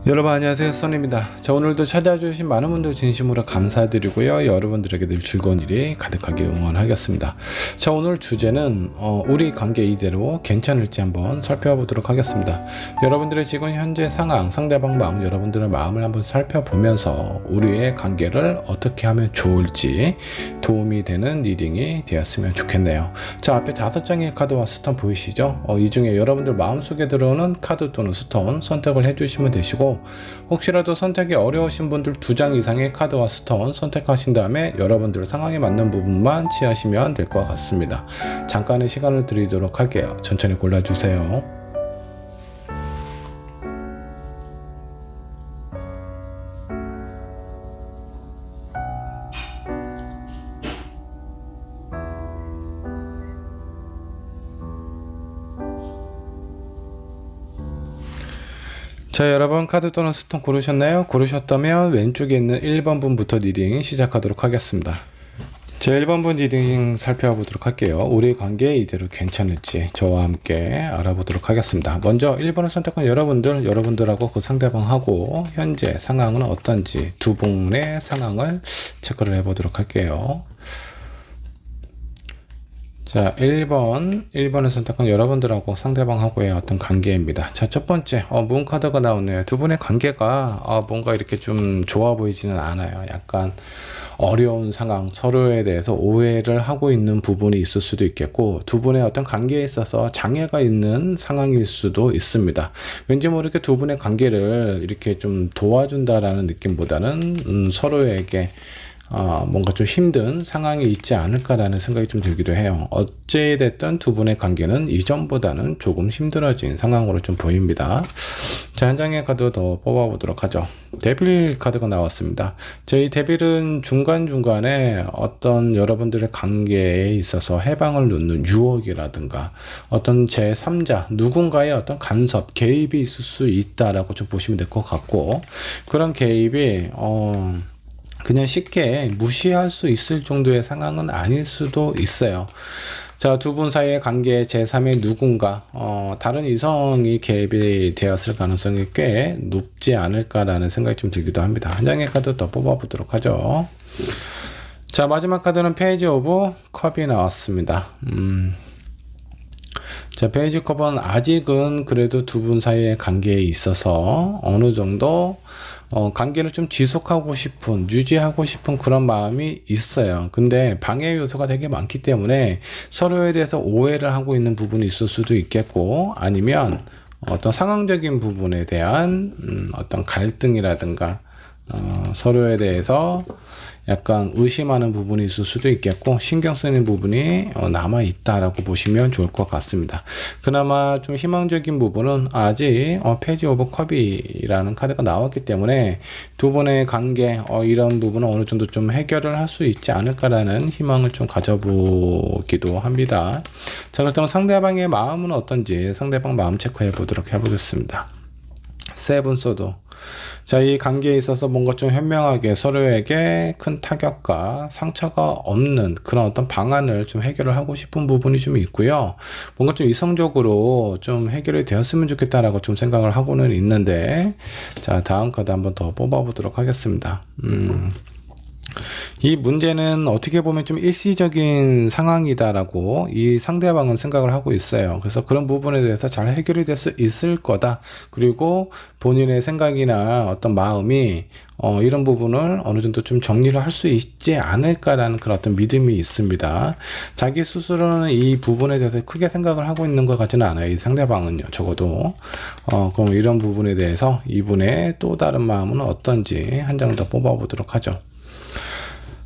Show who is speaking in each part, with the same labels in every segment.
Speaker 1: 여러분 안녕하세요, 써니입니다. 자, 오늘도 찾아주신 많은 분들 진심으로 감사드리고요, 여러분들에게 늘 즐거운 일이 가득하게 응원하겠습니다. 자, 오늘 주제는 우리 관계 이대로 괜찮을지 한번 살펴보도록 하겠습니다. 여러분들의 지금 현재 상황, 상대방 마음, 여러분들의 마음을 한번 살펴보면서 우리의 관계를 어떻게 하면 좋을지 도움이 되는 리딩이 되었으면 좋겠네요. 자, 앞에 5장의 카드와 스톤 보이시죠? 이 중에 여러분들 마음속에 들어오는 카드 또는 스톤 선택을 해주시면 되시고, 혹시라도 선택이 어려우신 분들 2장 이상의 카드와 스톤 선택하신 다음에 여러분들 상황에 맞는 부분만 취하시면 될 것 같습니다. 잠깐의 시간을 드리도록 할게요. 천천히 골라주세요. 자, 여러분 카드 또는 스톤 고르셨나요? 고르셨다면 왼쪽에 있는 1번 분부터 리딩 시작하도록 하겠습니다. 자, 1번 분 리딩 살펴보도록 할게요. 우리 관계 이대로 괜찮을지 저와 함께 알아보도록 하겠습니다. 먼저 1번을 선택한 여러분들하고 그 상대방하고 현재 상황은 어떤지 두 분의 상황을 체크를 해보도록 할게요. 자, 1번을 선택한 여러분들하고 상대방하고의 어떤 관계입니다. 자, 첫 번째, 문 카드가 나오네요. 두 분의 관계가 뭔가 이렇게 좀 좋아 보이지는 않아요. 약간 어려운 상황, 서로에 대해서 오해를 하고 있는 부분이 있을 수도 있겠고, 두 분의 어떤 관계에 있어서 장애가 있는 상황일 수도 있습니다. 왠지 모르게 두 분의 관계를 이렇게 좀 도와준다라는 느낌보다는 서로에게 뭔가 좀 힘든 상황이 있지 않을까라는 생각이 좀 들기도 해요. 어찌됐든 두 분의 관계는 이전보다는 조금 힘들어진 상황으로 좀 보입니다. 자, 한 장의 카드 더 뽑아보도록 하죠. 데빌 카드가 나왔습니다. 저희 데빌은 중간중간에 어떤 여러분들의 관계에 있어서 해방을 놓는 유혹이라든가 어떤 제3자, 누군가의 어떤 간섭, 개입이 있을 수 있다라고 좀 보시면 될 것 같고, 그런 개입이 그냥 쉽게 무시할 수 있을 정도의 상황은 아닐 수도 있어요. 자, 두 분 사이의 관계 제3의 누군가 다른 이성이 개입이 되었을 가능성이 꽤 높지 않을까라는 생각이 좀 들기도 합니다. 한 장의 카드 더 뽑아보도록 하죠. 자, 마지막 카드는 페이지 오브 컵이 나왔습니다. 자, 페이지 컵은 아직은 그래도 두 분 사이의 관계에 있어서 어느 정도 관계를 좀 지속하고 싶은, 유지하고 싶은 그런 마음이 있어요. 근데 방해 요소가 되게 많기 때문에 서로에 대해서 오해를 하고 있는 부분이 있을 수도 있겠고, 아니면 어떤 상황적인 부분에 대한 어떤 갈등이라든가 서로에 대해서 약간 의심하는 부분이 있을 수도 있겠고, 신경 쓰는 부분이 남아 있다라고 보시면 좋을 것 같습니다. 그나마 좀 희망적인 부분은 아직 페이지 오브 컵이라는 카드가 나왔기 때문에 두 분의 관계 이런 부분은 어느 정도 좀 해결을 할 수 있지 않을까라는 희망을 좀 가져보기도 합니다. 자, 그렇다면 상대방의 마음은 어떤지 상대방 마음 체크해 보도록 해보겠습니다. 세븐 소드. 자, 이 관계에 있어서 뭔가 좀 현명하게 서로에게 큰 타격과 상처가 없는 그런 어떤 방안을 좀 해결을 하고 싶은 부분이 좀 있고요. 뭔가 좀 이성적으로 좀 해결이 되었으면 좋겠다라고 좀 생각을 하고는 있는데, 자, 다음 카드 한번 더 뽑아보도록 하겠습니다. 이 문제는 어떻게 보면 좀 일시적인 상황이다라고 이 상대방은 생각을 하고 있어요. 그래서 그런 부분에 대해서 잘 해결이 될 수 있을 거다. 그리고 본인의 생각이나 어떤 마음이 이런 부분을 어느 정도 좀 정리를 할 수 있지 않을까라는 그런 어떤 믿음이 있습니다. 자기 스스로는 이 부분에 대해서 크게 생각을 하고 있는 것 같지는 않아요. 이 상대방은요, 적어도. 그럼 이런 부분에 대해서 이분의 또 다른 마음은 어떤지 한 장을 더 뽑아보도록 하죠.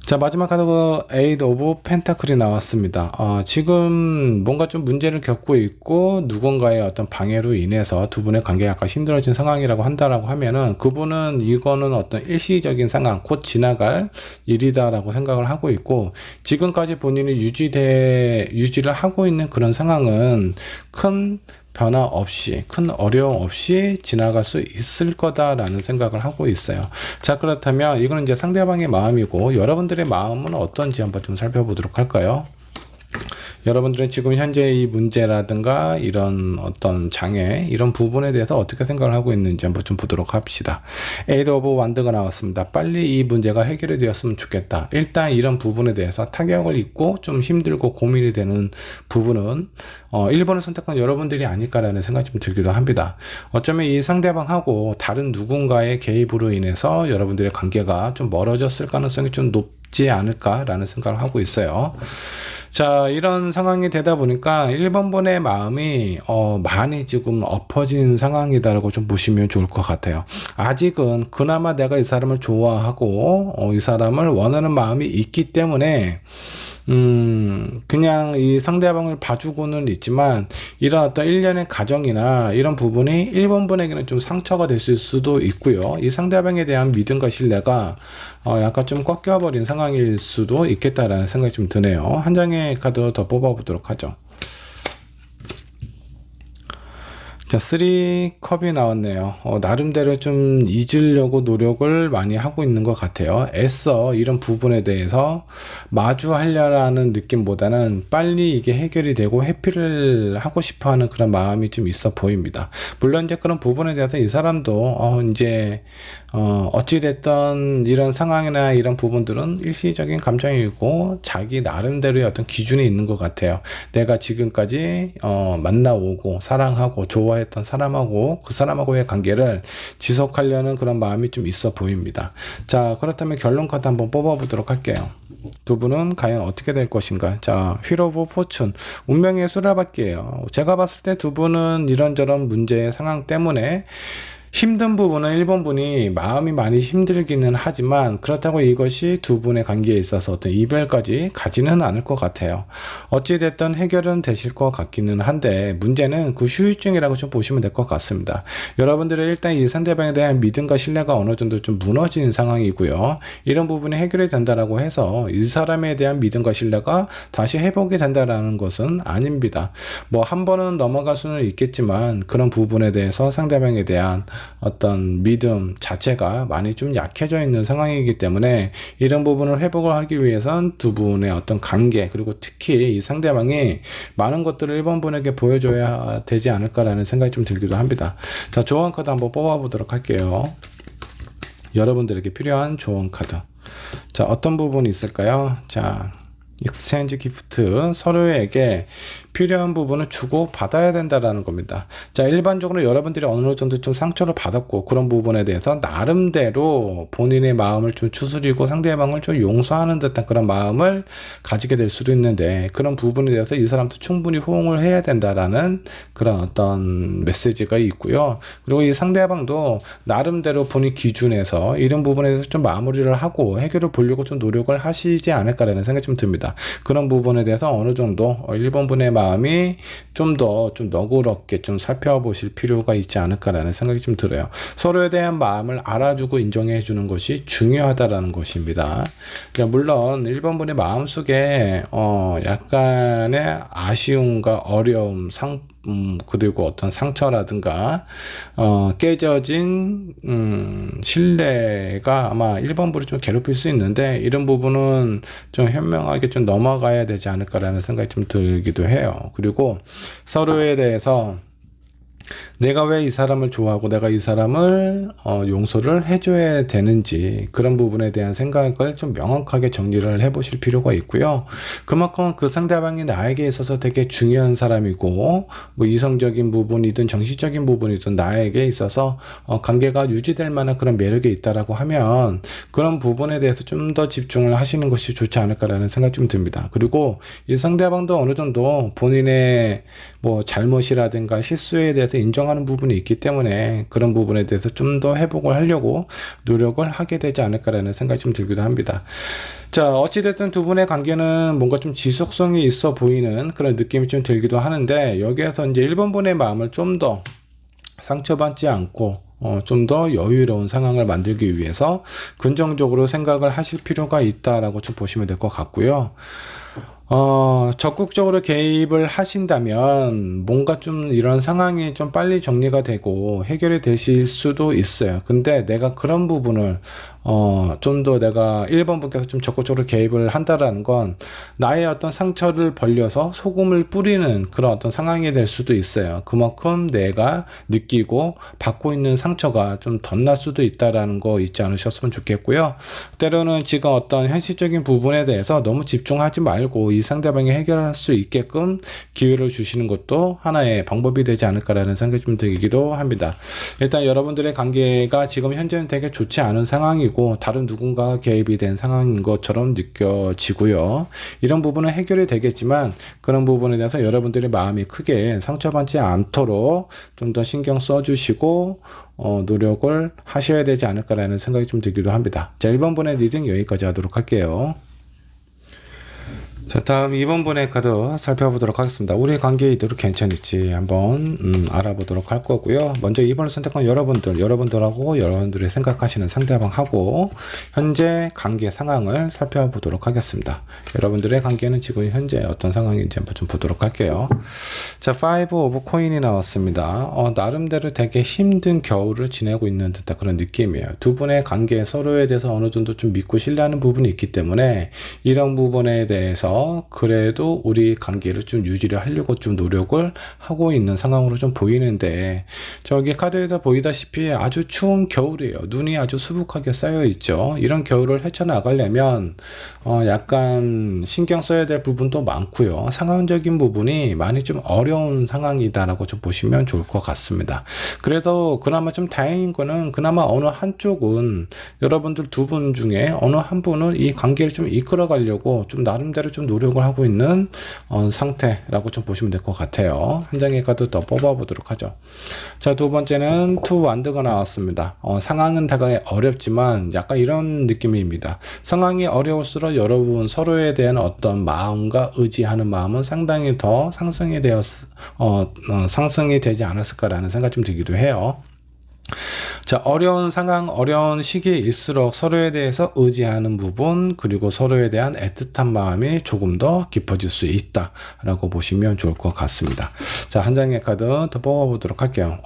Speaker 1: 자, 마지막 카드가 에이드 오브 펜타클이 나왔습니다. 지금 뭔가 좀 문제를 겪고 있고 누군가의 어떤 방해로 인해서 두 분의 관계가 약간 힘들어진 상황이라고 한다라고 하면은, 그분은 이거는 어떤 일시적인 상황, 곧 지나갈 일이다라고 생각을 하고 있고, 지금까지 본인이 유지를 하고 있는 그런 상황은 큰 변화 없이, 큰 어려움 없이 지나갈 수 있을 거다라는 생각을 하고 있어요. 자, 그렇다면 이거는 이제 상대방의 마음이고 여러분들의 마음은 어떤지 한번 좀 살펴보도록 할까요? 여러분들은 지금 현재 이 문제라든가 이런 어떤 장애, 이런 부분에 대해서 어떻게 생각을 하고 있는지 한번 좀 보도록 합시다. 에이드 오브 완드가 나왔습니다. 빨리 이 문제가 해결이 되었으면 좋겠다. 일단 이런 부분에 대해서 타격을 입고 좀 힘들고 고민이 되는 부분은 1번을 선택한 여러분들이 아닐까라는 생각이 좀 들기도 합니다. 어쩌면 이 상대방하고 다른 누군가의 개입으로 인해서 여러분들의 관계가 좀 멀어졌을 가능성이 좀 높지 않을까라는 생각을 하고 있어요. 자, 이런 상황이 되다 보니까 1번 분의 마음이 많이 지금 엎어진 상황이다라고 좀 보시면 좋을 것 같아요. 아직은 그나마 내가 이 사람을 좋아하고 이 사람을 원하는 마음이 있기 때문에 그냥 이 상대방을 봐주고는 있지만 이런 어떤 일련의 가정이나 이런 부분이 1번 분에게는 좀 상처가 됐을 수도 있고요. 이 상대방에 대한 믿음과 신뢰가 약간 좀 꺾여버린 상황일 수도 있겠다라는 생각이 좀 드네요. 한 장의 카드 더 뽑아보도록 하죠. 자, 3컵이 나왔네요. 나름대로 좀 잊으려고 노력을 많이 하고 있는 것 같아요. 애써 이런 부분에 대해서 마주하려는 느낌보다는 빨리 이게 해결이 되고 회피를 하고 싶어 하는 그런 마음이 좀 있어 보입니다. 물론 이제 그런 부분에 대해서 이 사람도 이제 어찌됐던 이런 상황이나 이런 부분들은 일시적인 감정이고 자기 나름대로의 어떤 기준이 있는 것 같아요. 내가 지금까지 만나오고 사랑하고 좋아했던 사람하고 그 사람하고의 관계를 지속하려는 그런 마음이 좀 있어 보입니다. 자, 그렇다면 결론 카드 한번 뽑아보도록 할게요. 두 분은 과연 어떻게 될 것인가? 자, 휠 오브 포춘, 운명의 수레바퀴예요. 제가 봤을 때 두 분은 이런저런 문제 상황 때문에 힘든 부분은 1번 분이 마음이 많이 힘들기는 하지만 그렇다고 이것이 두 분의 관계에 있어서 어떤 이별까지 가지는 않을 것 같아요. 어찌됐든 해결은 되실 것 같기는 한데 문제는 그 후유증이라고 좀 보시면 될 것 같습니다. 여러분들은 일단 이 상대방에 대한 믿음과 신뢰가 어느 정도 좀 무너진 상황이고요. 이런 부분이 해결이 된다라고 해서 이 사람에 대한 믿음과 신뢰가 다시 회복이 된다라는 것은 아닙니다. 뭐 한 번은 넘어갈 수는 있겠지만 그런 부분에 대해서 상대방에 대한 어떤 믿음 자체가 많이 좀 약해져 있는 상황이기 때문에 이런 부분을 회복을 하기 위해선 두 분의 어떤 관계 그리고 특히 이 상대방이 많은 것들을 1번 분에게 보여줘야 되지 않을까라는 생각이 좀 들기도 합니다. 자, 조언 카드 한번 뽑아보도록 할게요. 여러분들에게 필요한 조언 카드. 자, 어떤 부분이 있을까요? 자, 익스체인지 기프트, 서로에게 필요한 부분을 주고 받아야 된다라는 겁니다. 자, 일반적으로 여러분들이 어느 정도 좀 상처를 받았고 그런 부분에 대해서 나름대로 본인의 마음을 좀 추스리고 상대방을 좀 용서하는 듯한 그런 마음을 가지게 될 수도 있는데 그런 부분에 대해서 이 사람도 충분히 호응을 해야 된다라는 그런 어떤 메시지가 있고요. 그리고 이 상대방도 나름대로 본인 기준에서 이런 부분에 대해서 좀 마무리를 하고 해결을 보려고 좀 노력을 하시지 않을까라는 생각이 좀 듭니다. 그런 부분에 대해서 어느 정도 1번 분의 마음이 좀 더 좀 너그럽게 좀 살펴보실 필요가 있지 않을까라는 생각이 좀 들어요. 서로에 대한 마음을 알아주고 인정해 주는 것이 중요하다라는 것입니다. 물론 1번 분의 마음속에 약간의 아쉬움과 어려움, 그리고 어떤 상처라든가 깨져진 신뢰가 아마 1번 분을 좀 괴롭힐 수 있는데 이런 부분은 좀 현명하게 좀 넘어가야 되지 않을까라는 생각이 좀 들기도 해요. 그리고 서로에 대해서 내가 왜 이 사람을 좋아하고 내가 이 사람을 용서를 해줘야 되는지 그런 부분에 대한 생각을 좀 명확하게 정리를 해보실 필요가 있고요. 그만큼 그 상대방이 나에게 있어서 되게 중요한 사람이고 뭐 이성적인 부분이든 정신적인 부분이든 나에게 있어서 관계가 유지될 만한 그런 매력이 있다라고 하면 그런 부분에 대해서 좀 더 집중을 하시는 것이 좋지 않을까라는 생각이 좀 듭니다. 그리고 이 상대방도 어느 정도 본인의 뭐 잘못이라든가 실수에 대해서 인정하는 부분이 있기 때문에 그런 부분에 대해서 좀 더 회복을 하려고 노력을 하게 되지 않을까라는 생각이 좀 들기도 합니다. 자, 어찌됐든 두 분의 관계는 뭔가 좀 지속성이 있어 보이는 그런 느낌이 좀 들기도 하는데 여기에서 이제 1번 분의 마음을 좀 더 상처받지 않고 좀 더 여유로운 상황을 만들기 위해서 긍정적으로 생각을 하실 필요가 있다라고 좀 보시면 될 것 같고요. 적극적으로 개입을 하신다면 뭔가 좀 이런 상황이 좀 빨리 정리가 되고 해결이 되실 수도 있어요. 근데 내가 그런 부분을 좀 더 내가 1번 분께서 좀 적극적으로 개입을 한다라는 건 나의 어떤 상처를 벌려서 소금을 뿌리는 그런 어떤 상황이 될 수도 있어요. 그만큼 내가 느끼고 받고 있는 상처가 좀 덧날 수도 있다라는 거 잊지 않으셨으면 좋겠고요. 때로는 지금 어떤 현실적인 부분에 대해서 너무 집중하지 말고 이 상대방이 해결할 수 있게끔 기회를 주시는 것도 하나의 방법이 되지 않을까라는 생각이 좀 들기도 합니다. 일단 여러분들의 관계가 지금 현재는 되게 좋지 않은 상황이고 다른 누군가가 개입이 된 상황인 것처럼 느껴지고요. 이런 부분은 해결이 되겠지만 그런 부분에 대해서 여러분들의 마음이 크게 상처받지 않도록 좀 더 신경 써주시고 노력을 하셔야 되지 않을까라는 생각이 좀 들기도 합니다. 자, 1번 분의 리딩 여기까지 하도록 할게요. 자, 다음 2번 분의 카드 살펴보도록 하겠습니다. 우리 관계 이대로 괜찮을지 한번 알아보도록 할 거고요. 먼저 2번을 선택한 여러분들하고 여러분들이 생각하시는 상대방하고 현재 관계 상황을 살펴보도록 하겠습니다. 여러분들의 관계는 지금 현재 어떤 상황인지 한번 좀 보도록 할게요. 자, 5 오브 코인이 나왔습니다. 나름대로 되게 힘든 겨울을 지내고 있는 듯한 그런 느낌이에요. 두 분의 관계 서로에 대해서 어느 정도 좀 믿고 신뢰하는 부분이 있기 때문에 이런 부분에 대해서 그래도 우리 관계를 좀 유지를 하려고 좀 노력을 하고 있는 상황으로 좀 보이는데 저기 카드에서 보이다시피 아주 추운 겨울이에요. 눈이 아주 수북하게 쌓여 있죠. 이런 겨울을 헤쳐나가려면 약간 신경 써야 될 부분도 많고요. 상황적인 부분이 많이 좀 어려운 상황이다라고 좀 보시면 좋을 것 같습니다. 그래도 그나마 좀 다행인 거는 그나마 어느 한쪽은 여러분들 두 분 중에 어느 한 분은 이 관계를 좀 이끌어 가려고 좀 나름대로 좀 노력을 하고 있는 상태라고 좀 보시면 될 것 같아요. 한 장의 카드 더 뽑아보도록 하죠. 자, 두 번째는 투 완드가 나왔습니다. 상황은 다가기 어렵지만 약간 이런 느낌입니다. 상황이 어려울수록 여러분 서로에 대한 어떤 마음과 의지하는 마음은 상당히 더 상승이 되지 않았을까라는 생각이 좀 들기도 해요. 자, 어려운 상황, 어려운 시기일수록 서로에 대해서 의지하는 부분, 그리고 서로에 대한 애틋한 마음이 조금 더 깊어질 수 있다라고 보시면 좋을 것 같습니다. 자, 한 장의 카드 더 뽑아보도록 할게요.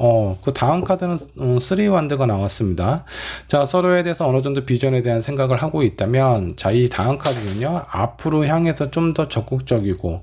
Speaker 1: 그 다음 카드는 3 완드가 나왔습니다. 자, 서로에 대해서 어느 정도 비전에 대한 생각을 하고 있다면, 자, 이 다음 카드는요, 앞으로 향해서 좀 더 적극적이고,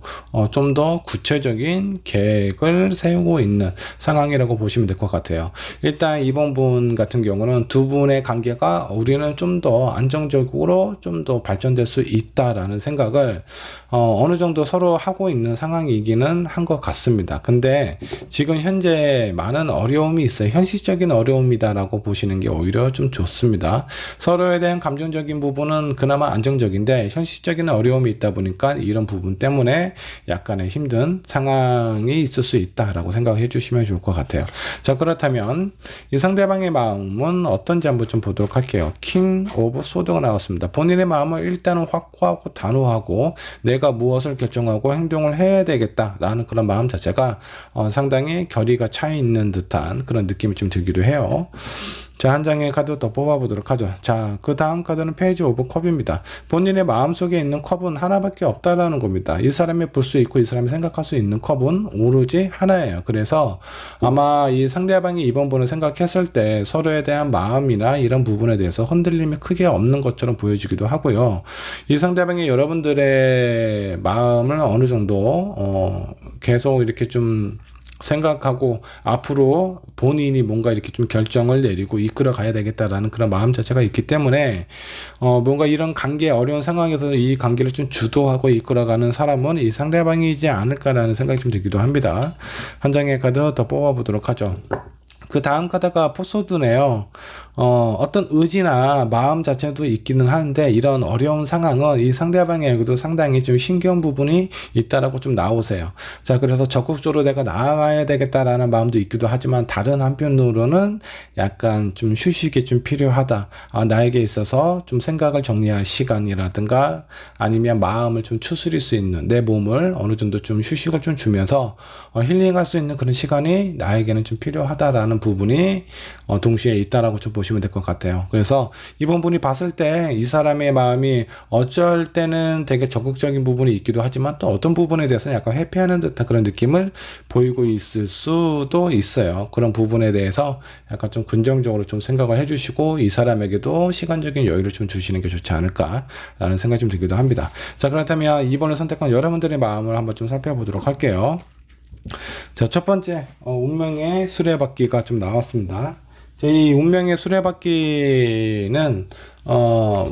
Speaker 1: 좀 더 구체적인 계획을 세우고 있는 상황이라고 보시면 될 것 같아요. 일단 이번 분 같은 경우는 두 분의 관계가 우리는 좀 더 안정적으로 좀 더 발전될 수 있다라는 생각을 어느 정도 서로 하고 있는 상황이기는 한 것 같습니다. 근데 지금 현재 많은 어려움이 있어요. 현실적인 어려움이다라고 보시는 게 오히려 좀 좋습니다. 서로에 대한 감정적인 부분은 그나마 안정적인데 현실적인 어려움이 있다 보니까 이런 부분 때문에 약간의 힘든 상황이 있을 수 있다라고 생각해 주시면 좋을 것 같아요. 자, 그렇다면 이 상대방의 마음은 어떤지 한번 좀 보도록 할게요. 킹 오브 소드가 나왔습니다. 본인의 마음을 일단은 확고하고 단호하고 내가 무엇을 결정하고 행동을 해야 되겠다라는 그런 마음 자체가 상당히 결의가 차 있는 듯한 그런 느낌이 좀 들기도 해요. 자, 한 장의 카드 더 뽑아보도록 하죠. 자, 그 다음 카드는 페이지 오브 컵입니다. 본인의 마음속에 있는 컵은 하나밖에 없다라는 겁니다. 이 사람이 볼 수 있고 이 사람이 생각할 수 있는 컵은 오로지 하나예요. 그래서 아마 이 상대방이 이번 분을 생각했을 때 서로에 대한 마음이나 이런 부분에 대해서 흔들림이 크게 없는 것처럼 보여지기도 하고요. 이 상대방이 여러분들의 마음을 어느 정도 계속 이렇게 좀 생각하고 앞으로 본인이 뭔가 이렇게 좀 결정을 내리고 이끌어 가야 되겠다라는 그런 마음 자체가 있기 때문에 뭔가 이런 관계 어려운 상황에서 이 관계를 좀 주도하고 이끌어가는 사람은 이 상대방이지 않을까라는 생각이 좀 들기도 합니다. 한 장의 카드 더 뽑아보도록 하죠. 그 다음 카드가 포소드네요. 어떤 의지나 마음 자체도 있기는 하는데 이런 어려운 상황은 이 상대방에게도 상당히 좀 신기한 부분이 있다라고 좀 나오세요. 자, 그래서 적극적으로 내가 나아가야 되겠다라는 마음도 있기도 하지만 다른 한편으로는 약간 좀 휴식이 좀 필요하다. 나에게 있어서 좀 생각을 정리할 시간이라든가 아니면 마음을 좀 추스릴 수 있는 내 몸을 어느 정도 좀 휴식을 좀 주면서 힐링할 수 있는 그런 시간이 나에게는 좀 필요하다라는 하는 부분이 동시에 있다라고 좀 보시면 될 것 같아요. 그래서 이번 분이 봤을 때 이 사람의 마음이 어쩔 때는 되게 적극적인 부분이 있기도 하지만 또 어떤 부분에 대해서는 약간 회피하는 듯한 그런 느낌을 보이고 있을 수도 있어요. 그런 부분에 대해서 약간 좀 긍정적으로 좀 생각을 해주시고 이 사람에게도 시간적인 여유를 좀 주시는 게 좋지 않을까라는 생각이 좀 들기도 합니다. 자, 그렇다면 2번을 선택한 여러분들의 마음을 한번 좀 살펴보도록 할게요. 자, 첫 번째 운명의 수레바퀴가 좀 나왔습니다. 이 운명의 수레바퀴는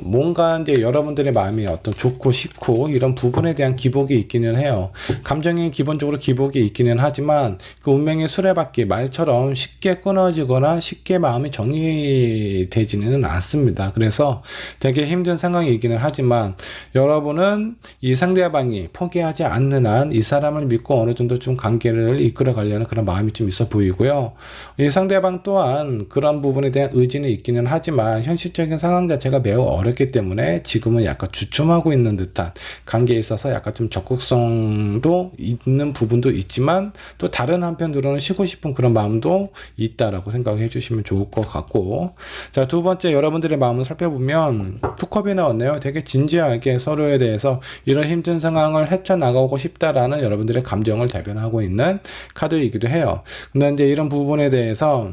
Speaker 1: 뭔가 이제 여러분들의 마음이 어떤 좋고 싫고 이런 부분에 대한 기복이 있기는 해요. 감정이 기본적으로 기복이 있기는 하지만 그 운명의 수레바퀴 말처럼 쉽게 끊어지거나 쉽게 마음이 정리되지는 않습니다. 그래서 되게 힘든 상황이기는 하지만 여러분은 이 상대방이 포기하지 않는 한 이 사람을 믿고 어느 정도 좀 관계를 이끌어 가려는 그런 마음이 좀 있어 보이고요. 이 상대방 또한 그런 부분에 대한 의지는 있기는 하지만 현실적인 상황 자체가 매우 어렵기 때문에 지금은 약간 주춤하고 있는 듯한 관계에 있어서 약간 좀 적극성도 있는 부분도 있지만 또 다른 한편으로는 쉬고 싶은 그런 마음도 있다라고 생각해 주시면 좋을 것 같고, 자, 두 번째 여러분들의 마음을 살펴보면 투컵이 나왔네요. 되게 진지하게 서로에 대해서 이런 힘든 상황을 헤쳐나가고 싶다라는 여러분들의 감정을 대변하고 있는 카드이기도 해요. 근데 이제 이런 부분에 대해서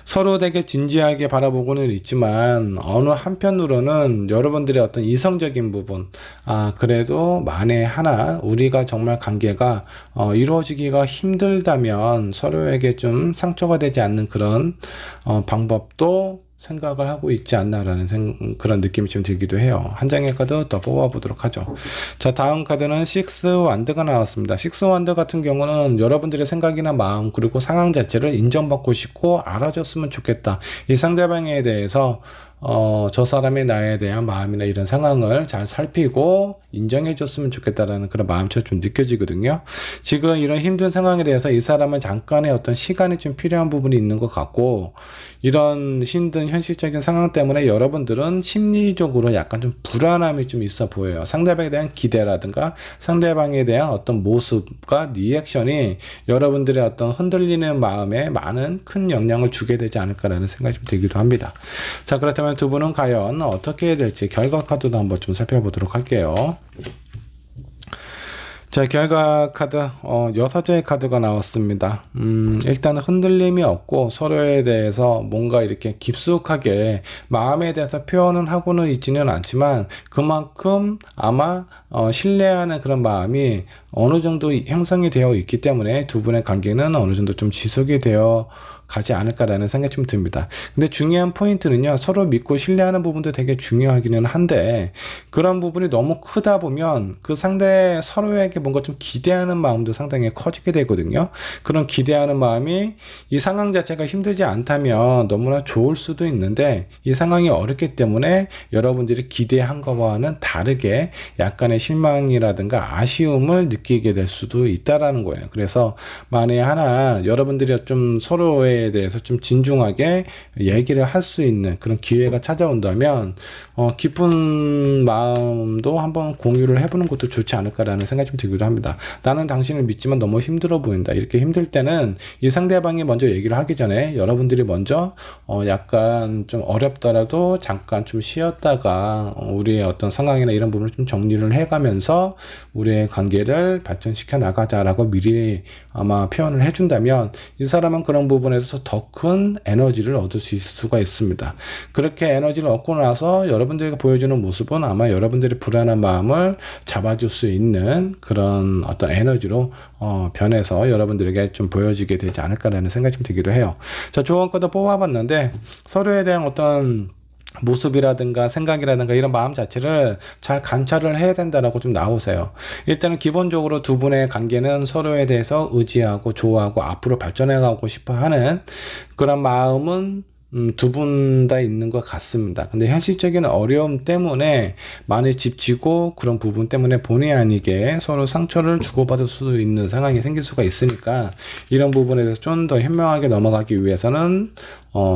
Speaker 1: 서로 되게 진지하게 바라보고는 있지만 어느 한편으로는 여러분들의 어떤 이성적인 부분, 그래도 만에 하나 우리가 정말 관계가 이루어지기가 힘들다면 서로에게 좀 상처가 되지 않는 그런 방법도 생각을 하고 있지 않나라는 그런 느낌이 좀 들기도 해요. 한 장의 카드 더 뽑아보도록 하죠. 자, 다음 카드는 식스 완드가 나왔습니다. 식스 완드 같은 경우는 여러분들의 생각이나 마음 그리고 상황 자체를 인정받고 싶고 알아줬으면 좋겠다. 이 상대방에 대해서 저 사람이 나에 대한 마음이나 이런 상황을 잘 살피고 인정해 줬으면 좋겠다라는 그런 마음처럼 좀 느껴지거든요. 지금 이런 힘든 상황에 대해서 이 사람은 잠깐의 어떤 시간이 좀 필요한 부분이 있는 것 같고, 이런 힘든 현실적인 상황 때문에 여러분들은 심리적으로 약간 좀 불안함이 좀 있어 보여요. 상대방에 대한 기대라든가 상대방에 대한 어떤 모습과 리액션이 여러분들의 어떤 흔들리는 마음에 많은 큰 영향을 주게 되지 않을까라는 생각이 좀 들기도 합니다. 자, 그렇다면 두 분은 과연 어떻게 해야 될지 결과 카드도 한번 좀 살펴보도록 할게요. 자, 결과 카드, 6장의 카드가 나왔습니다. 일단은 흔들림이 없고 서로에 대해서 뭔가 이렇게 깊숙하게 마음에 대해서 표현은 하고는 있지는 않지만 그만큼 아마 신뢰하는 그런 마음이 어느 정도 형성이 되어 있기 때문에 두 분의 관계는 어느 정도 좀 지속이 되어 가지 않을까라는 생각이 좀 듭니다. 근데 중요한 포인트는요, 서로 믿고 신뢰하는 부분도 되게 중요하기는 한데 그런 부분이 너무 크다 보면 그 상대 서로에게 뭔가 좀 기대하는 마음도 상당히 커지게 되거든요. 그런 기대하는 마음이 이 상황 자체가 힘들지 않다면 너무나 좋을 수도 있는데 이 상황이 어렵기 때문에 여러분들이 기대한 것과는 다르게 약간의 실망이라든가 아쉬움을 느끼게 될 수도 있다라는 거예요. 그래서 만에 하나 여러분들이 좀 서로에 대해서 좀 진중하게 얘기를 할 수 있는 그런 기회가 찾아온다면 깊은 마음도 한번 공유를 해보는 것도 좋지 않을까라는 생각이 좀 들기도 합니다. 나는 당신을 믿지만 너무 힘들어 보인다. 이렇게 힘들 때는 이 상대방이 먼저 얘기를 하기 전에 여러분들이 먼저 약간 좀 어렵더라도 잠깐 좀 쉬었다가 우리의 어떤 상황이나 이런 부분을 좀 정리를 해가면서 우리의 관계를 발전시켜 나가자라고 미리 아마 표현을 해준다면 이 사람은 그런 부분에서 더 큰 에너지를 얻을 수 있을 수가 있습니다. 그렇게 에너지를 얻고 나서 여러분들에게 보여주는 모습은 아마 여러분들의 불안한 마음을 잡아줄 수 있는 그런 어떤 에너지로 변해서 여러분들에게 좀 보여지게 되지 않을까라는 생각이 좀 들기도 해요. 자, 조언권도 뽑아봤는데 서로에 대한 어떤 모습이라든가 생각이라든가 이런 마음 자체를 잘 관찰을 해야 된다라고 좀 나오세요. 일단은 기본적으로 두 분의 관계는 서로에 대해서 의지하고 좋아하고 앞으로 발전해 가고 싶어 하는 그런 마음은 두 분 다 있는 것 같습니다. 근데 현실적인 어려움 때문에 많이 집지고 그런 부분 때문에 본의 아니게 서로 상처를 주고받을 수도 있는 상황이 생길 수가 있으니까 이런 부분에 대해서 좀 더 현명하게 넘어가기 위해서는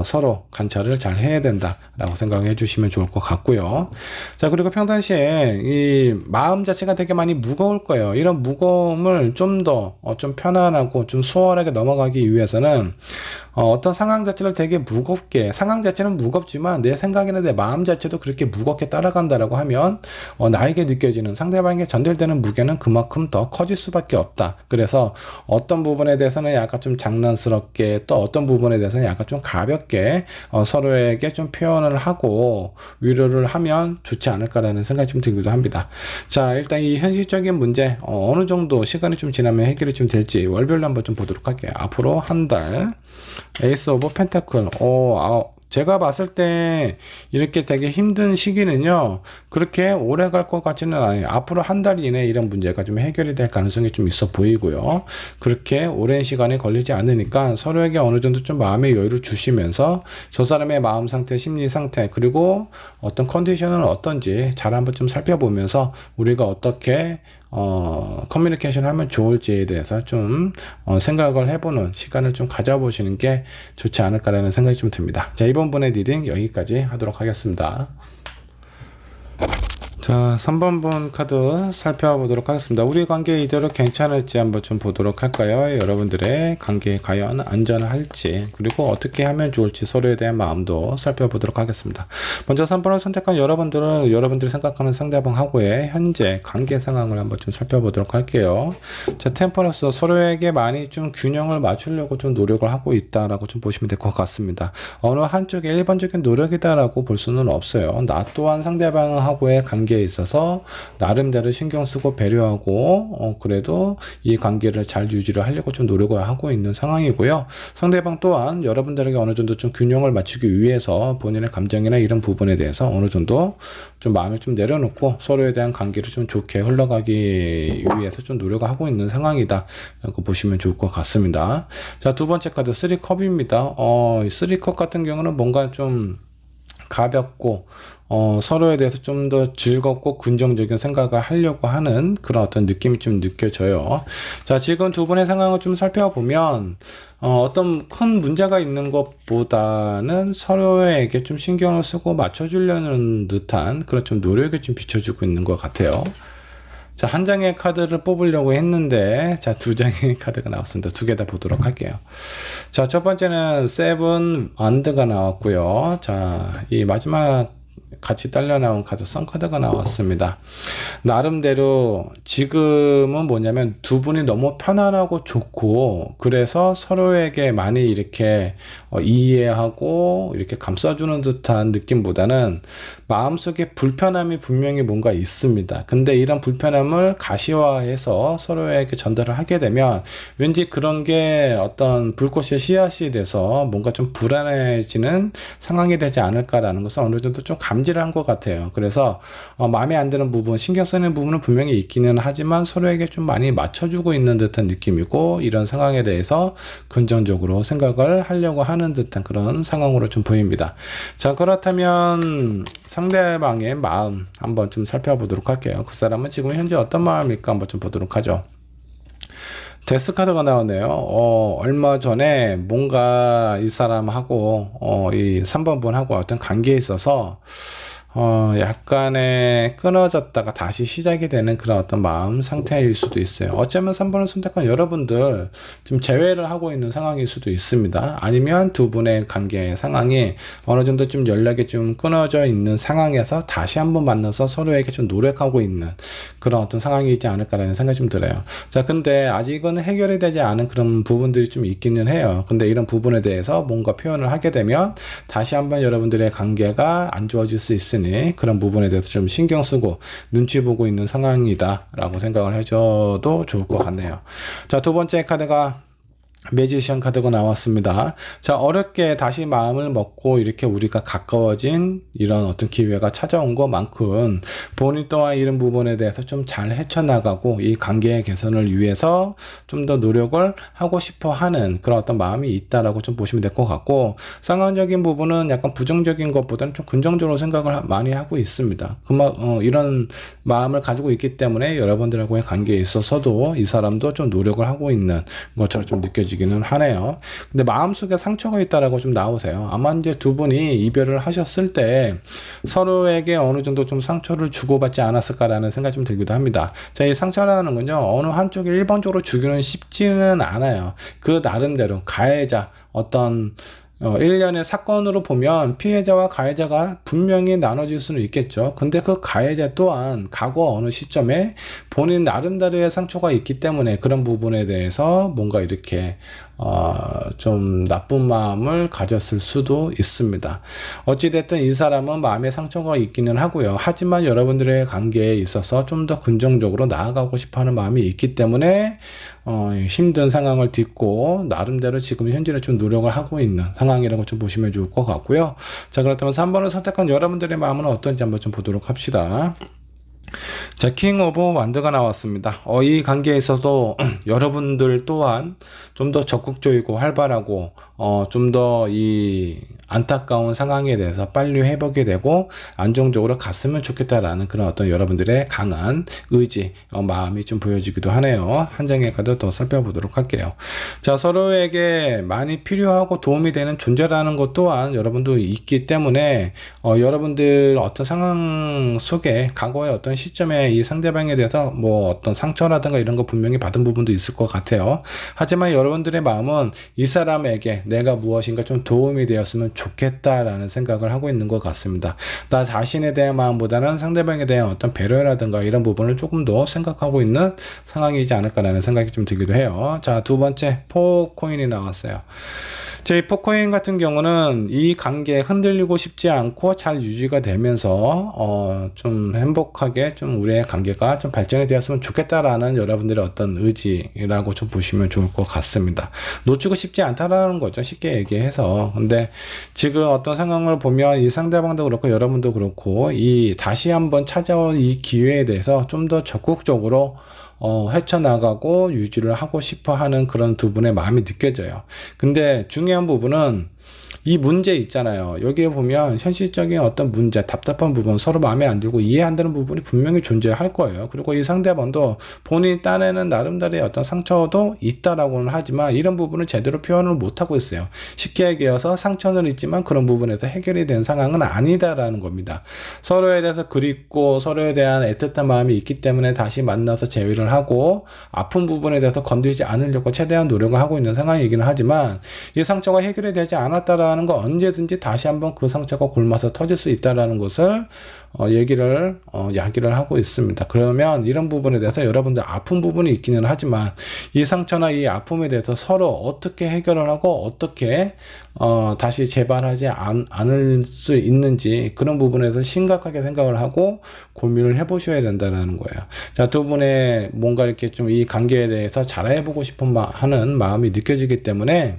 Speaker 1: 서로 관찰을 잘 해야 된다라고 생각해 주시면 좋을 것 같고요. 자, 그리고 평상시에 이 마음 자체가 되게 많이 무거울 거예요. 이런 무거움을 좀 더 좀 편안하고 좀 수월하게 넘어가기 위해서는 어떤 상황 자체를 되게 무겁게, 상황 자체는 무겁지만 내 생각이나 내 마음 자체도 그렇게 무겁게 따라간다라고 하면 나에게 느껴지는, 상대방에게 전달되는 무게는 그만큼 더 커질 수밖에 없다. 그래서 어떤 부분에 대해서는 약간 좀 장난스럽게, 또 어떤 부분에 대해서는 약간 좀 가볍게 서로에게 좀 표현을 하고 위로를 하면 좋지 않을까라는 생각이 좀 들기도 합니다. 자, 일단 이 현실적인 문제 어느 정도 시간이 좀 지나면 해결이 좀 될지 월별로 한번 좀 보도록 할게요. 앞으로 한 달 에이스 오브 펜타클. 제가 봤을 때 이렇게 되게 힘든 시기는요, 그렇게 오래 갈 것 같지는 않아요. 앞으로 한 달 이내에 이런 문제가 좀 해결이 될 가능성이 좀 있어 보이고요. 그렇게 오랜 시간이 걸리지 않으니까 서로에게 어느 정도 좀 마음의 여유를 주시면서 저 사람의 마음 상태, 심리 상태, 그리고 어떤 컨디션은 어떤지 잘 한번 좀 살펴보면서 우리가 어떻게 커뮤니케이션을 하면 좋을지에 대해서 좀 생각을 해보는 시간을 좀 가져보시는 게 좋지 않을까라는 생각이 좀 듭니다. 자, 이번 분의 리딩 여기까지 하도록 하겠습니다. 자, 3번 분 카드 살펴보도록 하겠습니다. 우리 관계 이대로 괜찮을지 한번 좀 보도록 할까요? 여러분들의 관계에 과연 안전할지, 그리고 어떻게 하면 좋을지 서로에 대한 마음도 살펴보도록 하겠습니다. 먼저 3번을 선택한 여러분들이 생각하는 상대방하고의 현재 관계 상황을 한번 좀 살펴보도록 할게요. 자, 템퍼런스, 서로에게 많이 좀 균형을 맞추려고 좀 노력을 하고 있다라고 좀 보시면 될 것 같습니다. 어느 한쪽의 일반적인 노력이다라고 볼 수는 없어요. 나 또한 상대방하고의 관계에 있어서 나름대로 신경 쓰고 배려하고 그래도 이 관계를 잘 유지를 하려고 좀 노력을 하고 있는 상황이고요. 상대방 또한 여러분들에게 어느 정도 좀 균형을 맞추기 위해서 본인의 감정이나 이런 부분에 대해서 어느 정도 좀 마음을 좀 내려놓고 서로에 대한 관계를 좀 좋게 흘러가기 위해서 좀 노력을 하고 있는 상황이다 라고 보시면 좋을 것 같습니다. 자, 두 번째 카드 3컵입니다. 3컵 같은 경우는 뭔가 좀 가볍고 서로에 대해서 좀 더 즐겁고 긍정적인 생각을 하려고 하는 그런 어떤 느낌이 좀 느껴져요. 자, 지금 두 분의 상황을 좀 살펴보면 어떤 큰 문제가 있는 것보다는 서로에게 좀 신경을 쓰고 맞춰주려는 듯한 그런 좀 노력을 좀 비춰주고 있는 것 같아요. 자, 한 장의 카드를 뽑으려고 했는데, 자, 두 장의 카드가 나왔습니다. 두 개 다 보도록 할게요. 자, 첫 번째는 세븐 완드가 나왔고요. 자, 이 마지막 같이 딸려 나온 카드 선카드가 나왔습니다. 나름대로 지금은 뭐냐면 두 분이 너무 편안하고 좋고, 그래서 서로에게 많이 이렇게 이해하고 이렇게 감싸주는 듯한 느낌보다는 마음속에 불편함이 분명히 뭔가 있습니다. 근데 이런 불편함을 가시화해서 서로에게 전달을 하게 되면 왠지 그런 게 어떤 불꽃의 씨앗이 돼서 뭔가 좀 불안해지는 상황이 되지 않을까라는 것을 어느 정도 좀 감지를 한 것 같아요. 그래서 마음에 안 드는 부분, 신경 쓰는 부분은 분명히 있기는 하지만 서로에게 좀 많이 맞춰주고 있는 듯한 느낌이고, 이런 상황에 대해서 긍정적으로 생각을 하려고 하는 듯한 그런 상황으로 좀 보입니다. 자, 그렇다면 상대방의 마음 한번 좀 살펴보도록 할게요. 그 사람은 지금 현재 어떤 마음일까 한번 좀 보도록 하죠. 데스 카드가 나오네요. 얼마 전에 뭔가 이 사람하고 이 3번 분하고 어떤 관계에 있어서 약간의 끊어졌다가 다시 시작이 되는 그런 어떤 마음 상태일 수도 있어요. 어쩌면 3번을 선택한 여러분들 지금 재회를 하고 있는 상황일 수도 있습니다. 아니면 두 분의 관계 상황이 어느 정도 좀 연락이 좀 끊어져 있는 상황에서 다시 한번 만나서 서로에게 좀 노력하고 있는 그런 어떤 상황이지 않을까라는 생각이 좀 들어요. 자, 근데 아직은 해결이 되지 않은 그런 부분들이 좀 있기는 해요. 근데 이런 부분에 대해서 뭔가 표현을 하게 되면 다시 한번 여러분들의 관계가 안 좋아질 수 있으니 그런 부분에 대해서 좀 신경 쓰고 눈치 보고 있는 상황이다 라고 생각을 해줘도 좋을 것 같네요. 자, 두 번째 카드가 매지션 카드가 나왔습니다. 자, 어렵게 다시 마음을 먹고 이렇게 우리가 가까워진 이런 어떤 기회가 찾아온 것만큼 본인 또한 이런 부분에 대해서 좀 잘 헤쳐나가고 이 관계의 개선을 위해서 좀 더 노력을 하고 싶어 하는 그런 어떤 마음이 있다라고 좀 보시면 될 것 같고, 상황적인 부분은 약간 부정적인 것보다는 좀 긍정적으로 생각을 많이 하고 있습니다. 이런 마음을 가지고 있기 때문에 여러분들하고의 관계에 있어서도 이 사람도 좀 노력을 하고 있는 것처럼 좀 느껴집니다. 보여지기는 하네요. 근데 마음속에 상처가 있다라고 좀 나오세요. 아마 이제 두 분이 이별을 하셨을 때 서로에게 어느 정도 좀 상처를 주고받지 않았을까라는 생각이 좀 들기도 합니다. 자, 이 상처라는 건요, 어느 한쪽에 일방적으로 주기는 쉽지는 않아요. 그 나름대로 가해자, 어떤 일련의 사건으로 보면 피해자와 가해자가 분명히 나눠질 수는 있겠죠. 근데 그 가해자 또한 과거 어느 시점에 본인 나름대로의 상처가 있기 때문에 그런 부분에 대해서 뭔가 이렇게 좀 나쁜 마음을 가졌을 수도 있습니다. 어찌됐든 이 사람은 마음에 상처가 있기는 하고요. 하지만 여러분들의 관계에 있어서 좀 더 긍정적으로 나아가고 싶어 하는 마음이 있기 때문에 힘든 상황을 딛고 나름대로 지금 현재는 좀 노력을 하고 있는 상황이라고 좀 보시면 좋을 것 같고요. 자, 그렇다면 3번을 선택한 여러분들의 마음은 어떤지 한번 좀 보도록 합시다. 자, 킹 오브 완드가 나왔습니다. 이 관계에 있어서 여러분들 또한 좀 더 적극적이고 활발하고 좀 더 이 안타까운 상황에 대해서 빨리 회복이 되고 안정적으로 갔으면 좋겠다라는 그런 어떤 여러분들의 강한 의지, 마음이 좀 보여지기도 하네요. 한 장의 카드 더 살펴보도록 할게요. 자, 서로에게 많이 필요하고 도움이 되는 존재라는 것 또한 여러분도 있기 때문에 여러분들 어떤 상황 속에 과거의 어떤 시점에 이 상대방에 대해서 뭐 어떤 상처라든가 이런 거 분명히 받은 부분도 있을 것 같아요. 하지만 여러분들의 마음은 이 사람에게 내가 무엇인가 좀 도움이 되었으면 좋겠다라는 생각을 하고 있는 것 같습니다. 나 자신에 대한 마음보다는 상대방에 대한 어떤 배려라든가 이런 부분을 조금 더 생각하고 있는 상황이지 않을까라는 생각이 좀 들기도 해요. 자, 두 번째 포코인이 나왔어요. 이 포코인 같은 경우는 이 관계에 흔들리고 싶지 않고 잘 유지가 되면서 좀 행복하게 좀 우리의 관계가 좀 발전이 되었으면 좋겠다라는 여러분들의 어떤 의지라고 좀 보시면 좋을 것 같습니다. 놓치고 싶지 않다라는 거죠, 쉽게 얘기해서. 근데 지금 어떤 상황을 보면 이 상대방도 그렇고 여러분도 그렇고 이 다시 한번 찾아온 이 기회에 대해서 좀 더 적극적으로 헤쳐나가고 유지를 하고 싶어 하는 그런 두 분의 마음이 느껴져요. 근데 중요한 부분은 이 문제 있잖아요. 여기에 보면 현실적인 어떤 문제, 답답한 부분, 서로 마음에 안 들고 이해 안 되는 부분이 분명히 존재할 거예요. 그리고 이 상대방도 본인이 따내는 나름대로의 어떤 상처도 있다라고는 하지만 이런 부분을 제대로 표현을 못하고 있어요. 쉽게 얘기해서 상처는 있지만 그런 부분에서 해결이 된 상황은 아니다라는 겁니다. 서로에 대해서 그립고 서로에 대한 애틋한 마음이 있기 때문에 다시 만나서 재회를 하고 아픈 부분에 대해서 건들지 않으려고 최대한 노력을 하고 있는 상황이기는 하지만 이 상처가 해결이 되지 않았다라는 거 언제든지 다시 한번 그 상처가 골마서 터질 수 있다라는 것을 야기를 하고 있습니다. 그러면 이런 부분에 대해서 여러분들 아픈 부분이 있기는 하지만 이 상처나 이 아픔에 대해서 서로 어떻게 해결을 하고 어떻게 다시 재발하지 않을 수 있는지 그런 부분에서 심각하게 생각을 하고 고민을 해보셔야 된다는 거예요. 자, 두 분의 뭔가 이렇게 좀 이 관계에 대해서 잘해보고 싶은 하는 마음이 느껴지기 때문에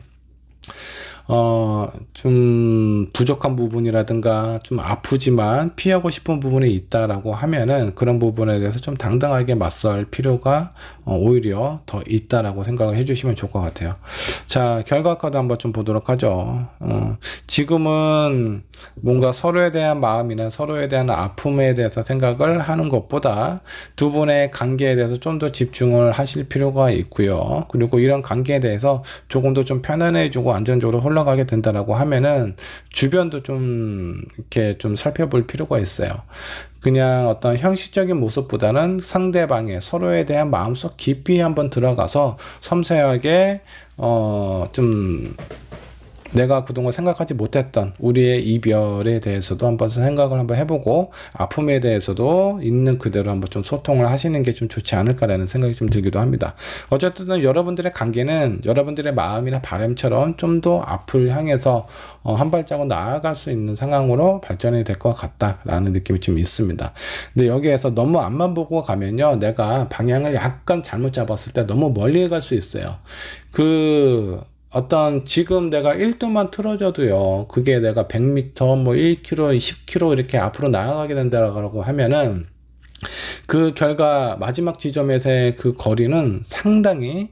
Speaker 1: 좀 부족한 부분이라든가 좀 아프지만 피하고 싶은 부분이 있다라고 하면은 그런 부분에 대해서 좀 당당하게 맞설 필요가 오히려 더 있다라고 생각을 해주시면 좋을 것 같아요. 자, 결과 카드 한번 좀 보도록 하죠. 지금은 뭔가 서로에 대한 마음이나 서로에 대한 아픔에 대해서 생각을 하는 것보다 두 분의 관계에 대해서 좀 더 집중을 하실 필요가 있고요. 그리고 이런 관계에 대해서 조금 더 좀 편안해지고 안정적으로 흘러가게 된다라고 하면은 주변도 좀 이렇게 좀 살펴볼 필요가 있어요. 그냥 어떤 형식적인 모습보다는 상대방의 서로에 대한 마음속 깊이 한번 들어가서 섬세하게 좀 내가 그동안 생각하지 못했던 우리의 이별에 대해서도 한번 생각을 한번 해보고 아픔에 대해서도 있는 그대로 한번 좀 소통을 하시는 게 좀 좋지 않을까라는 생각이 좀 들기도 합니다. 어쨌든 여러분들의 관계는 여러분들의 마음이나 바람처럼 좀 더 앞을 향해서 한 발자국 나아갈 수 있는 상황으로 발전이 될 것 같다라는 느낌이 좀 있습니다. 근데 여기에서 너무 앞만 보고 가면요, 내가 방향을 약간 잘못 잡았을 때 너무 멀리 갈 수 있어요. 어떤 지금 내가 1도만 틀어져도요, 그게 내가 100m, 뭐 1km, 10km 이렇게 앞으로 나아가게 된다라고 하면은 그 결과 마지막 지점에서의 그 거리는 상당히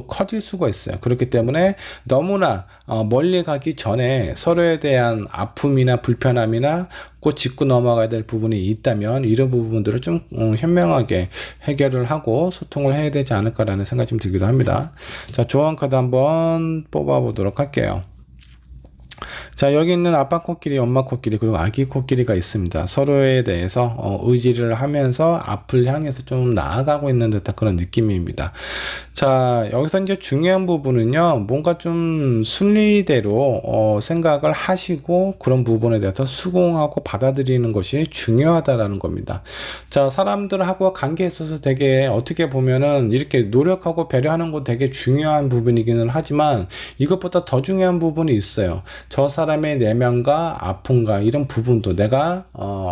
Speaker 1: 커질 수가 있어요. 그렇기 때문에 너무나 멀리 가기 전에 서로에 대한 아픔이나 불편함이나 꼭 짚고 넘어가야 될 부분이 있다면 이런 부분들을 좀 현명하게 해결을 하고 소통을 해야 되지 않을까라는 생각이 좀 들기도 합니다. 자, 조언 카드 한번 뽑아 보도록 할게요. 자, 여기 있는 아빠 코끼리, 엄마 코끼리, 그리고 아기 코끼리가 있습니다. 서로에 대해서 의지를 하면서 앞을 향해서 좀 나아가고 있는 듯한 그런 느낌입니다. 자, 여기서 이제 중요한 부분은요, 뭔가 좀 순리대로 생각을 하시고 그런 부분에 대해서 수긍하고 받아들이는 것이 중요하다라는 겁니다. 자, 사람들하고 관계에 있어서 되게 어떻게 보면은 이렇게 노력하고 배려하는 거 되게 중요한 부분이기는 하지만 이것보다 더 중요한 부분이 있어요. 저 사람의 내면과 아픔과 이런 부분도 내가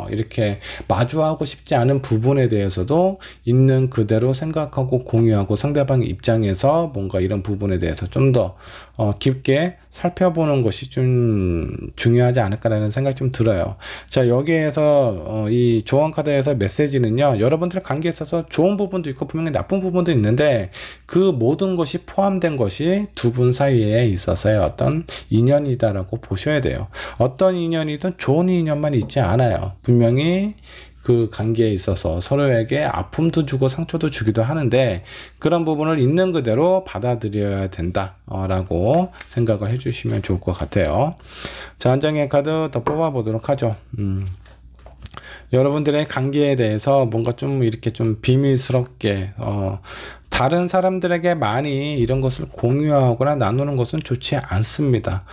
Speaker 1: 이렇게 마주하고 싶지 않은 부분에 대해서도 있는 그대로 생각하고 공유하고 상대방의 입장에서 뭔가 이런 부분에 대해서 좀 더 깊게 살펴보는 것이 좀 중요하지 않을까라는 생각이 좀 들어요. 자, 여기에서 이 조언 카드에서 메시지는요, 여러분들의 관계에 있어서 좋은 부분도 있고 분명히 나쁜 부분도 있는데 그 모든 것이 포함된 것이 두 분 사이에 있어서의 어떤 인연이다라고 보셔야 돼요. 어떤 인연이든 좋은 인연만 있지 않아요. 분명히 그 관계에 있어서 서로에게 아픔도 주고 상처도 주기도 하는데 그런 부분을 있는 그대로 받아들여야 된다 라고 생각을 해주시면 좋을 것 같아요. 자, 한 장의 카드 더 뽑아 보도록 하죠. 여러분들의 관계에 대해서 뭔가 좀 이렇게 좀 비밀스럽게 다른 사람들에게 많이 이런 것을 공유하거나 나누는 것은 좋지 않습니다.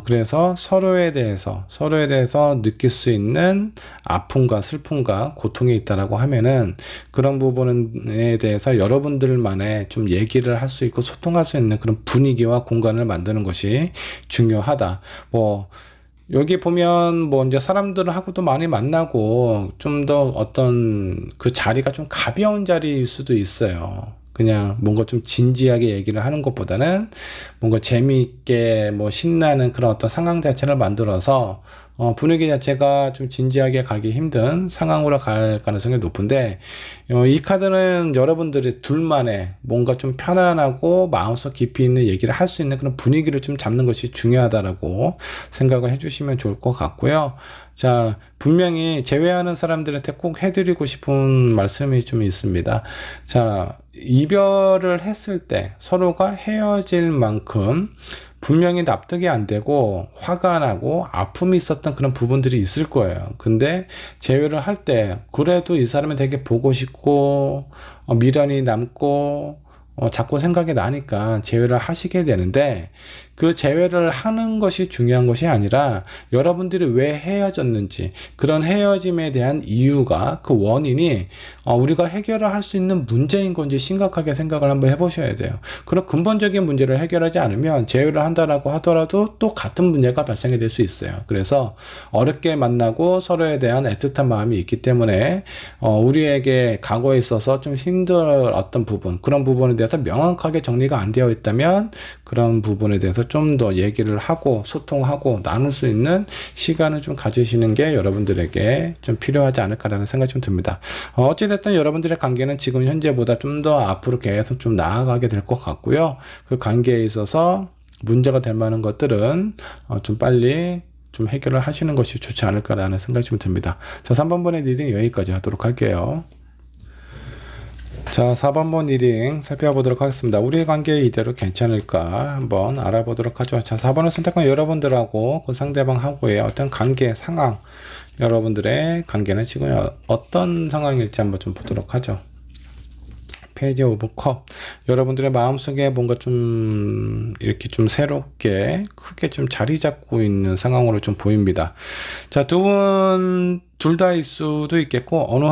Speaker 1: 그래서 서로에 대해서 느낄 수 있는 아픔과 슬픔과 고통이 있다라고 하면은 그런 부분에 대해서 여러분들만의 좀 얘기를 할 수 있고 소통할 수 있는 그런 분위기와 공간을 만드는 것이 중요하다. 여기 보면 이제 사람들하고도 많이 만나고 좀 더 어떤 그 자리가 좀 가벼운 자리일 수도 있어요. 그냥 뭔가 좀 진지하게 얘기를 하는 것보다는 뭔가 재미있게 신나는 그런 어떤 상황 자체를 만들어서 분위기 자체가 좀 진지하게 가기 힘든 상황으로 갈 가능성이 높은데 이 카드는 여러분들이 둘만의 뭔가 좀 편안하고 마음속 깊이 있는 얘기를 할 수 있는 그런 분위기를 좀 잡는 것이 중요하다라고 생각을 해주시면 좋을 것 같고요. 자, 분명히 제외하는 사람들한테 꼭 해드리고 싶은 말씀이 좀 있습니다. 자, 이별을 했을 때 서로가 헤어질 만큼 분명히 납득이 안 되고 화가 나고 아픔이 있었던 그런 부분들이 있을 거예요. 근데 재회를 할 때 그래도 이 사람이 되게 보고 싶고 미련이 남고 자꾸 생각이 나니까 재회를 하시게 되는데 그 재회를 하는 것이 중요한 것이 아니라 여러분들이 왜 헤어졌는지 그런 헤어짐에 대한 이유가 그 원인이 우리가 해결을 할 수 있는 문제인 건지 심각하게 생각을 한번 해보셔야 돼요. 그런 근본적인 문제를 해결하지 않으면 재회를 한다라고 하더라도 또 같은 문제가 발생이 될 수 있어요. 그래서 어렵게 만나고 서로에 대한 애틋한 마음이 있기 때문에 우리에게 과거에 있어서 좀 힘들었던 부분 그런 부분에 대해서 명확하게 정리가 안 되어 있다면 그런 부분에 대해서 좀 더 얘기를 하고 소통하고 나눌 수 있는 시간을 좀 가지시는 게 여러분들에게 좀 필요하지 않을까라는 생각이 좀 듭니다. 어찌됐든 여러분들의 관계는 지금 현재보다 좀 더 앞으로 계속 좀 나아가게 될 것 같고요. 그 관계에 있어서 문제가 될 만한 것들은 좀 빨리 좀 해결을 하시는 것이 좋지 않을까라는 생각이 좀 듭니다. 자, 3번번의 리딩 여기까지 하도록 할게요. 자, 4번번 리딩 살펴보도록 하겠습니다. 우리의 관계 이대로 괜찮을까 한번 알아보도록 하죠. 자, 4번을 선택한 여러분들하고 그 상대방하고의 어떤 관계 상황, 여러분들의 관계는 지금 어떤 상황일지 한번 좀 보도록 하죠. 페이지 오브 컵. 여러분들의 마음속에 뭔가 좀 이렇게 좀 새롭게 크게 좀 자리 잡고 있는 상황으로 좀 보입니다. 자, 두 분 둘 다일 수도 있겠고 어느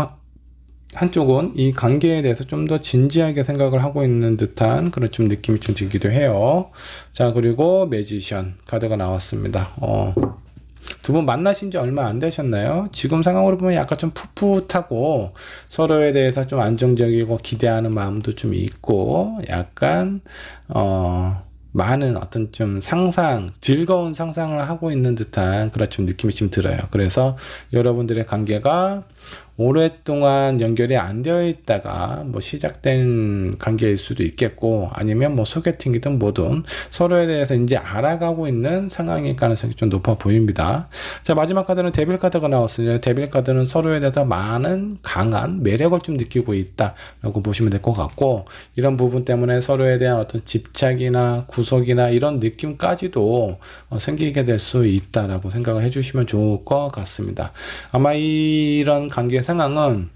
Speaker 1: 한쪽은 이 관계에 대해서 좀 더 진지하게 생각을 하고 있는 듯한 그런 좀 느낌이 좀 들기도 해요. 자, 그리고 매지션 카드가 나왔습니다. 두 분 만나신 지 얼마 안 되셨나요? 지금 상황으로 보면 약간 좀 풋풋하고 서로에 대해서 좀 안정적이고 기대하는 마음도 좀 있고 약간 많은 어떤 좀 즐거운 상상을 하고 있는 듯한 그런 좀 느낌이 좀 들어요. 그래서 여러분들의 관계가 오랫동안 연결이 안 되어 있다가 뭐 시작된 관계일 수도 있겠고, 아니면 뭐 소개팅이든 뭐든 서로에 대해서 이제 알아가고 있는 상황일 가능성이 좀 높아 보입니다. 자, 마지막 카드는 데빌 카드가 나왔습니다. 데빌 카드는 서로에 대해서 많은 강한 매력을 좀 느끼고 있다라고 보시면 될 것 같고, 이런 부분 때문에 서로에 대한 어떤 집착이나 구속이나 이런 느낌까지도 생기게 될 수 있다라고 생각을 해주시면 좋을 것 같습니다. 아마 이런 관계 상황은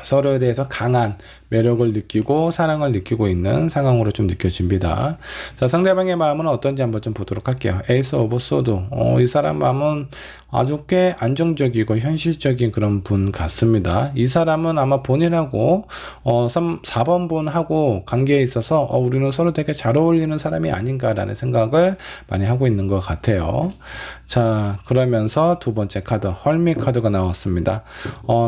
Speaker 1: 서로에 대해서 강한 매력을 느끼고 사랑을 느끼고 있는 상황으로 좀 느껴집니다. 자, 상대방의 마음은 어떤지 한번 좀 보도록 할게요. 에이스 오브 소드. 이 사람 마음은 아주 꽤 안정적이고 현실적인 그런 분 같습니다. 이 사람은 아마 본인하고 4번 분하고 관계에 있어서 우리는 서로 되게 잘 어울리는 사람이 아닌가라는 생각을 많이 하고 있는 것 같아요. 자, 그러면서 두 번째 카드 헐밋 카드가 나왔습니다.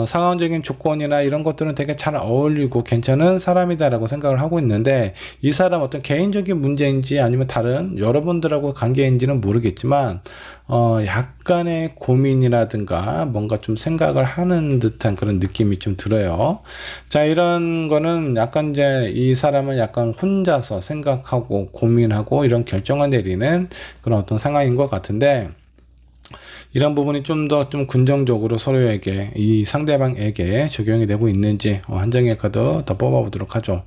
Speaker 1: 상황적인 조건이나 이런 것들은 되게 잘 어울리고 괜찮은 사람이다라고 생각을 하고 있는데, 이 사람 어떤 개인적인 문제인지 아니면 다른 여러분들하고 관계인지는 모르겠지만 약간의 고민이라든가 뭔가 좀 생각을 하는 듯한 그런 느낌이 좀 들어요. 자, 이런 거는 약간 이제 이 사람은 약간 혼자서 생각하고 고민하고 이런 결정을 내리는 그런 어떤 상황인 것 같은데, 이런 부분이 좀 더 좀 긍정적으로 서로에게, 이 상대방에게 적용이 되고 있는지 한 장의 카드 더 뽑아보도록 하죠.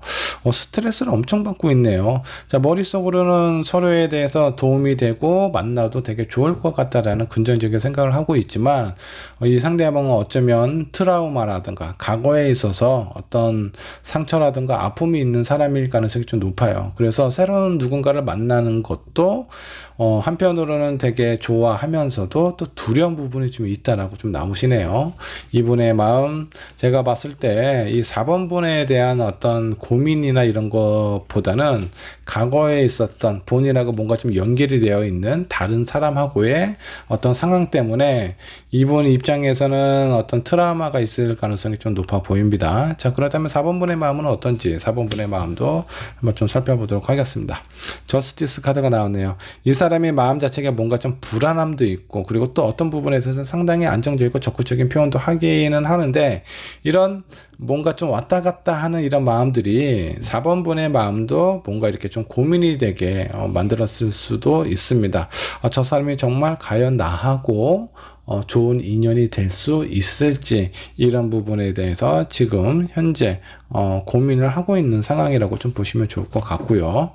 Speaker 1: 스트레스를 엄청 받고 있네요. 자, 머릿속으로는 서로에 대해서 도움이 되고 만나도 되게 좋을 것 같다라는 긍정적인 생각을 하고 있지만, 이 상대방은 어쩌면 트라우마라든가 과거에 있어서 어떤 상처라든가 아픔이 있는 사람일 가능성이 좀 높아요. 그래서 새로운 누군가를 만나는 것도 한편으로는 되게 좋아하면서도 또 두려운 부분이 좀 있다라고 좀 나오시네요. 이분의 마음, 제가 봤을 때 이 4번 분에 대한 어떤 고민이나 이런 것보다는 과거에 있었던 본인하고 뭔가 좀 연결이 되어 있는 다른 사람하고의 어떤 상황 때문에 이분 입장에서는 어떤 트라우마가 있을 가능성이 좀 높아 보입니다. 자, 그렇다면 4번 분의 마음은 어떤지 4번 분의 마음도 한번 좀 살펴보도록 하겠습니다. 저스티스 카드가 나오네요. 이 사람의 마음 자체가 뭔가 좀 불안함도 있고, 그리고 또 어떤 부분에 있어서 상당히 안정적이고 적극적인 표현도 하기는 하는데, 이런 뭔가 좀 왔다 갔다 하는 이런 마음들이 4번 분의 마음도 뭔가 이렇게 좀 고민이 되게 만들었을 수도 있습니다. 저 사람이 정말 과연 나하고 좋은 인연이 될 수 있을지, 이런 부분에 대해서 지금 현재 고민을 하고 있는 상황이라고 좀 보시면 좋을 것 같고요.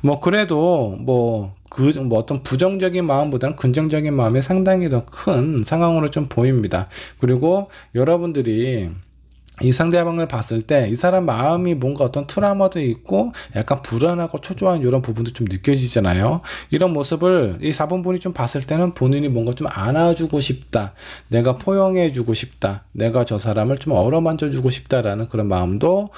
Speaker 1: 뭐 그래도 뭐 어떤 부정적인 마음보다는 긍정적인 마음이 상당히 더 큰 상황으로 좀 보입니다. 그리고 여러분들이 이 상대방을 봤을 때 이 사람 마음이 뭔가 어떤 트라우마도 있고 약간 불안하고 초조한 이런 부분도 좀 느껴지잖아요. 이런 모습을 이 4번 분이 좀 봤을 때는 본인이 뭔가 좀 안아주고 싶다, 내가 포용해주고 싶다, 내가 저 사람을 좀 어루만져주고 싶다라는 그런 마음도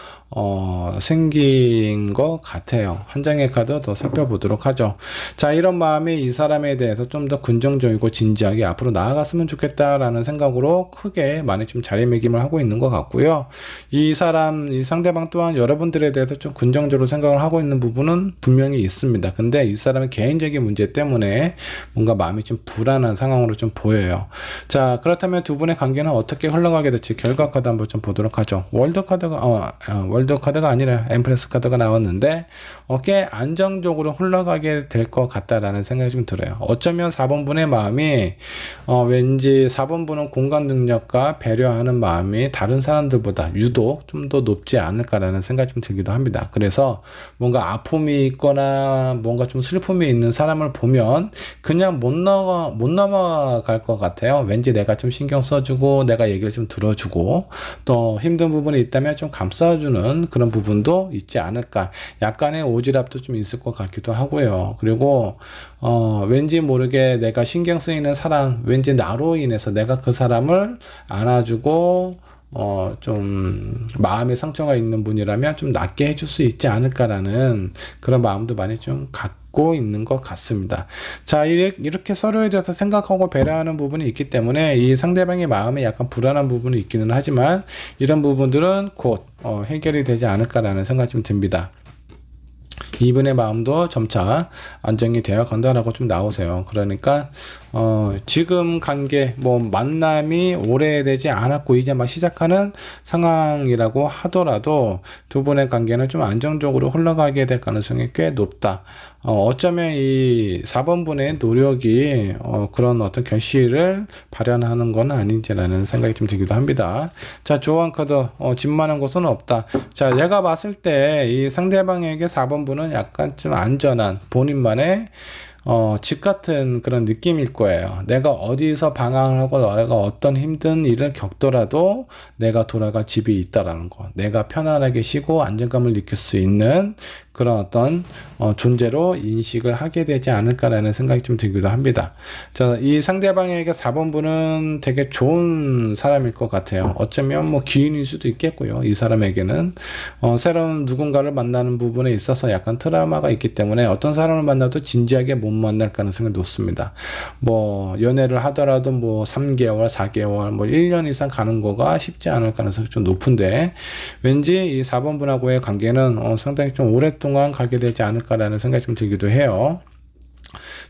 Speaker 1: 생긴 것 같아요. 한 장의 카드 더 살펴보도록 하죠. 자, 이런 마음이 이 사람에 대해서 좀 더 긍정적이고 진지하게 앞으로 나아갔으면 좋겠다라는 생각으로 크게 많이 좀 자리매김을 하고 있는 것 같고요. 이 상대방 또한 여러분들에 대해서 좀 긍정적으로 생각을 하고 있는 부분은 분명히 있습니다. 근데 이 사람의 개인적인 문제 때문에 뭔가 마음이 좀 불안한 상황으로 좀 보여요. 자, 그렇다면 두 분의 관계는 어떻게 흘러가게 될지 결과 카드 한번 좀 보도록 하죠. 월드 카드가 아니라 엠프레스 카드가 나왔는데 꽤 안정적으로 흘러가게 될 것 같다라는 생각이 좀 들어요. 어쩌면 4번 분의 마음이 왠지 4번 분은 공감 능력과 배려하는 마음이 다른 사람들보다 유독 좀 더 높지 않을까라는 생각이 좀 들기도 합니다. 그래서 뭔가 아픔이 있거나 뭔가 좀 슬픔이 있는 사람을 보면 그냥 못 넘어갈 것 같아요. 왠지 내가 좀 신경 써주고 내가 얘기를 좀 들어주고 또 힘든 부분이 있다면 좀 감싸주는 그런 부분도 있지 않을까. 약간의 오지랖도 좀 있을 것 같기도 하고요. 그리고 왠지 모르게 내가 신경 쓰이는 사람, 왠지 나로 인해서 내가 그 사람을 안아주고 좀 마음의 상처가 있는 분이라면 좀 낫게 해줄 수 있지 않을까라는 그런 마음도 많이 좀 갖고 있는 것 같습니다. 자, 이렇게 서로에 대해서 생각하고 배려하는 부분이 있기 때문에 이 상대방의 마음에 약간 불안한 부분이 있기는 하지만 이런 부분들은 곧 해결이 되지 않을까라는 생각이 좀 듭니다. 이분의 마음도 점차 안정이 되어 간다라고 좀 나오세요. 그러니까 지금 관계 뭐 만남이 오래되지 않았고 이제 막 시작하는 상황이라고 하더라도 두 분의 관계는 좀 안정적으로 흘러가게 될 가능성이 꽤 높다. 어쩌면 이 4번 분의 노력이 그런 어떤 결실을 발현하는 건 아닌지라는 생각이 좀 들기도 합니다. 자, 조언 카드 집 많은 곳은 없다. 자, 내가 봤을 때 이 상대방에게 4번 분은 약간 좀 안전한 본인만의 집 같은 그런 느낌일 거예요. 내가 어디서 방황을 하고 내가 어떤 힘든 일을 겪더라도 내가 돌아갈 집이 있다라는 거. 내가 편안하게 쉬고 안정감을 느낄 수 있는 그런 어떤 존재로 인식을 하게 되지 않을까라는 생각이 좀 들기도 합니다. 자, 이 상대방에게 4번 분은 되게 좋은 사람일 것 같아요. 어쩌면 뭐 기인일 수도 있겠고요. 이 사람에게는 새로운 누군가를 만나는 부분에 있어서 약간 트라우마가 있기 때문에 어떤 사람을 만나도 진지하게 못 만날 가능성이 높습니다. 뭐 연애를 하더라도 뭐 3개월, 4개월, 뭐 1년 이상 가는 거가 쉽지 않을 가능성이 좀 높은데 왠지 이 4번 분하고의 관계는 상당히 좀 오랫동안 가게 되지 않을까라는 생각이 좀 들기도 해요.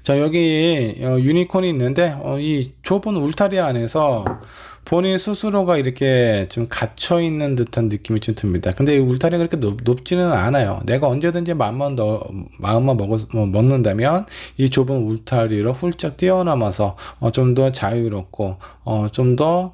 Speaker 1: 자, 여기 유니콘이 있는데 이 좁은 울타리 안에서 본인 스스로가 이렇게 좀 갇혀 있는 듯한 느낌이 좀 듭니다. 근데 이 울타리가 그렇게 높지는 않아요. 내가 언제든지 마음만 먹는다면 이 좁은 울타리로 훌쩍 뛰어넘어서 좀 더 자유롭고 좀 더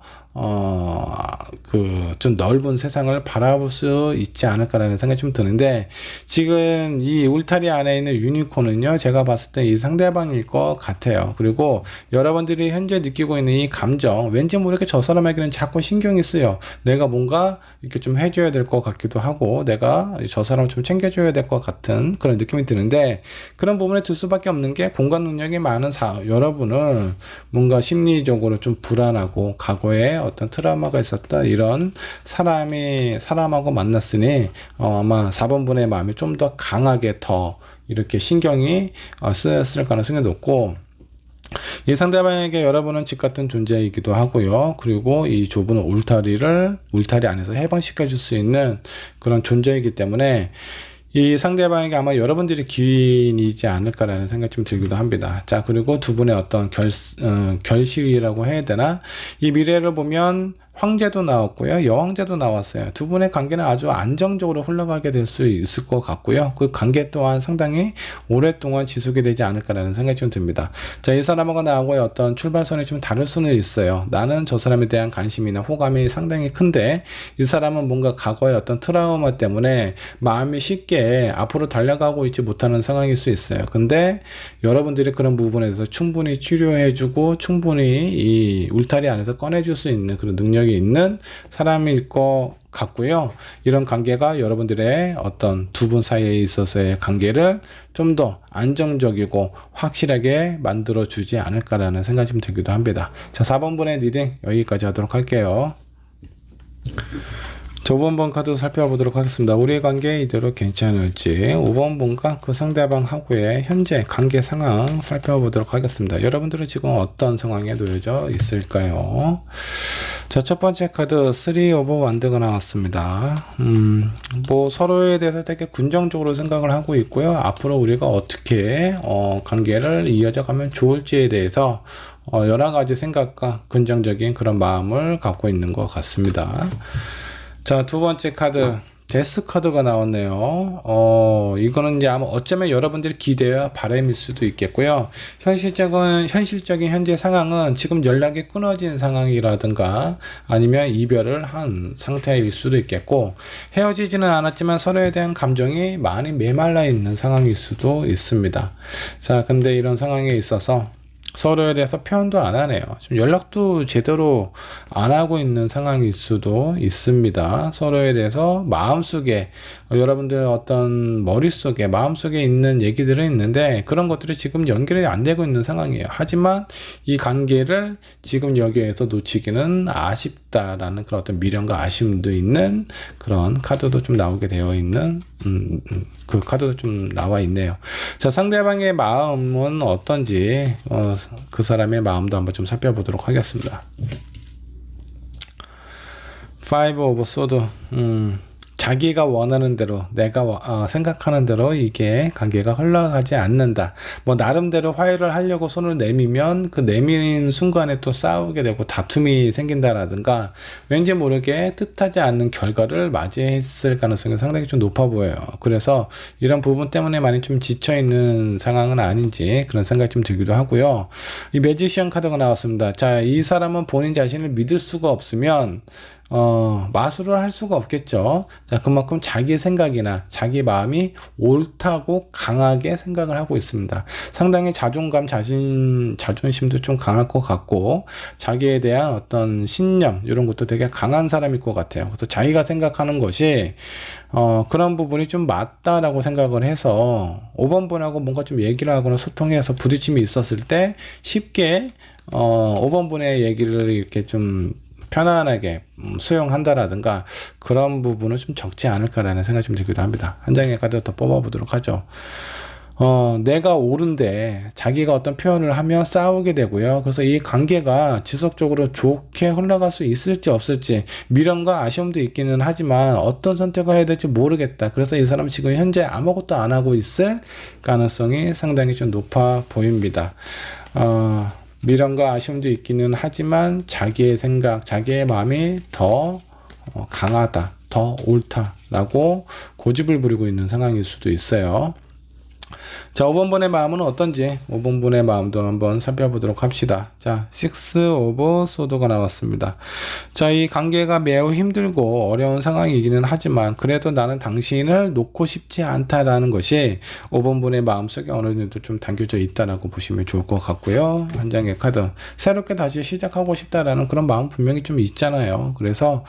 Speaker 1: 좀 넓은 세상을 바라볼 수 있지 않을까라는 생각이 좀 드는데, 지금 이 울타리 안에 있는 유니콘은요, 제가 봤을 때 이 상대방일 것 같아요. 그리고 여러분들이 현재 느끼고 있는 이 감정, 왠지 모르게 저 사람에게는 자꾸 신경이 쓰여. 내가 뭔가 이렇게 좀 해줘야 될 것 같기도 하고, 내가 저 사람을 좀 챙겨줘야 될 것 같은 그런 느낌이 드는데, 그런 부분에 들 수밖에 없는 게 공간 능력이 많은 여러분은 뭔가 심리적으로 좀 불안하고 과거에 어떤 트라우마가 있었다, 이런 사람하고 만났으니 아마 4번 분의 마음이 좀 더 강하게 더 이렇게 신경이 쓰였을 가능성이 높고, 이 상대방에게 여러분은 집 같은 존재이기도 하고요. 그리고 이 좁은 울타리 안에서 해방시켜 줄 수 있는 그런 존재이기 때문에 이 상대방에게 아마 여러분들이 기인이지 않을까라는 생각이 좀 들기도 합니다. 자, 그리고 두 분의 어떤 결실이라고 해야 되나? 이 미래를 보면 황제도 나왔고요, 여왕제도 나왔어요. 두 분의 관계는 아주 안정적으로 흘러가게 될 수 있을 것 같고요. 그 관계 또한 상당히 오랫동안 지속이 되지 않을까라는 생각이 좀 듭니다. 자, 이 사람하고 나하고의 어떤 출발선이 좀 다를 수는 있어요. 나는 저 사람에 대한 관심이나 호감이 상당히 큰데, 이 사람은 뭔가 과거의 어떤 트라우마 때문에 마음이 쉽게 앞으로 달려가고 있지 못하는 상황일 수 있어요. 근데 여러분들이 그런 부분에 대해서 충분히 치료해주고 충분히 이 울타리 안에서 꺼내줄 수 있는 그런 능력이 있는 사람일 것 같고요. 이런 관계가 여러분들의 어떤 두 분 사이에 있어서의 관계를 좀 더 안정적이고 확실하게 만들어 주지 않을까라는 생각이 좀 들기도 합니다. 자, 4번 분의 리딩 여기까지 하도록 할게요. 자, 5번 번 카드 살펴보도록 하겠습니다. 우리의 관계 이대로 괜찮을지 5번 분과 그 상대방하고의 현재 관계 상황 살펴보도록 하겠습니다. 여러분들은 지금 어떤 상황에 놓여져 있을까요? 자, 첫 번째 카드 3 오브 완드가 나왔습니다. 뭐 서로에 대해서 되게 긍정적으로 생각을 하고 있고요. 앞으로 우리가 어떻게 관계를 이어져 가면 좋을지에 대해서 여러 가지 생각과 긍정적인 그런 마음을 갖고 있는 것 같습니다. 자, 두 번째 카드 데스 카드가 나왔네요. 이거는 이제 아마 어쩌면 여러분들의 기대와 바람일 수도 있겠고요. 현실적인 현재 상황은 지금 연락이 끊어진 상황이라든가 아니면 이별을 한 상태일 수도 있겠고, 헤어지지는 않았지만 서로에 대한 감정이 많이 메말라 있는 상황일 수도 있습니다. 자, 근데 이런 상황에 있어서 서로에 대해서 표현도 안 하네요. 지금 연락도 제대로 안 하고 있는 상황일 수도 있습니다. 서로에 대해서 마음속에 여러분들 어떤 머릿속에 마음속에 있는 얘기들은 있는데 그런 것들이 지금 연결이 안 되고 있는 상황이에요. 하지만 이 관계를 지금 여기에서 놓치기는 아쉽다라는 그런 어떤 미련과 아쉬움도 있는 그런 카드도 좀 나오게 되어 있는 그 카드도 좀 나와 있네요. 자, 상대방의 마음은 어떤지 그 사람의 마음도 한번 좀 살펴보도록 하겠습니다. 5 오브 소드 자기가 원하는 대로 내가 생각하는 대로 이게 관계가 흘러가지 않는다. 뭐 나름대로 화해를 하려고 손을 내미면 그 내미는 순간에 또 싸우게 되고 다툼이 생긴다라든가 왠지 모르게 뜻하지 않는 결과를 맞이했을 가능성이 상당히 좀 높아 보여요. 그래서 이런 부분 때문에 많이 좀 지쳐 있는 상황은 아닌지 그런 생각이 좀 들기도 하고요. 이 매지션 카드가 나왔습니다. 자, 이 사람은 본인 자신을 믿을 수가 없으면 마술을 할 수가 없겠죠. 자, 그만큼 자기 생각이나 자기 마음이 옳다고 강하게 생각을 하고 있습니다. 상당히 자존감, 자존심도 좀 강할 것 같고, 자기에 대한 어떤 신념, 이런 것도 되게 강한 사람일 것 같아요. 그래서 자기가 생각하는 것이, 그런 부분이 좀 맞다라고 생각을 해서, 5번 분하고 뭔가 좀 얘기를 하거나 소통해서 부딪힘이 있었을 때, 쉽게, 5번 분의 얘기를 이렇게 좀 편안하게 수용한다라든가 그런 부분은 좀 적지 않을까라는 생각이 좀 들기도 합니다. 한 장의 카드 더 뽑아보도록 하죠. 내가 옳은데 자기가 어떤 표현을 하면 싸우게 되고요. 그래서 이 관계가 지속적으로 좋게 흘러갈 수 있을지 없을지 미련과 아쉬움도 있기는 하지만 어떤 선택을 해야 될지 모르겠다. 그래서 이 사람은 지금 현재 아무것도 안 하고 있을 가능성이 상당히 좀 높아 보입니다. 미련과 아쉬움도 있기는 하지만 자기의 생각, 자기의 마음이 더 강하다, 더 옳다라고 고집을 부리고 있는 상황일 수도 있어요. 자, 5번 분의 마음은 어떤지 5번 분의 마음도 한번 살펴보도록 합시다. 자, 6 오브 소드가 나왔습니다. 자, 이 관계가 매우 힘들고 어려운 상황이기는 하지만 그래도 나는 당신을 놓고 싶지 않다라는 것이 5번 분의 마음속에 어느 정도 좀 담겨져 있다라고 보시면 좋을 것 같고요. 한 장의 카드, 새롭게 다시 시작하고 싶다라는 그런 마음 분명히 좀 있잖아요. 그래서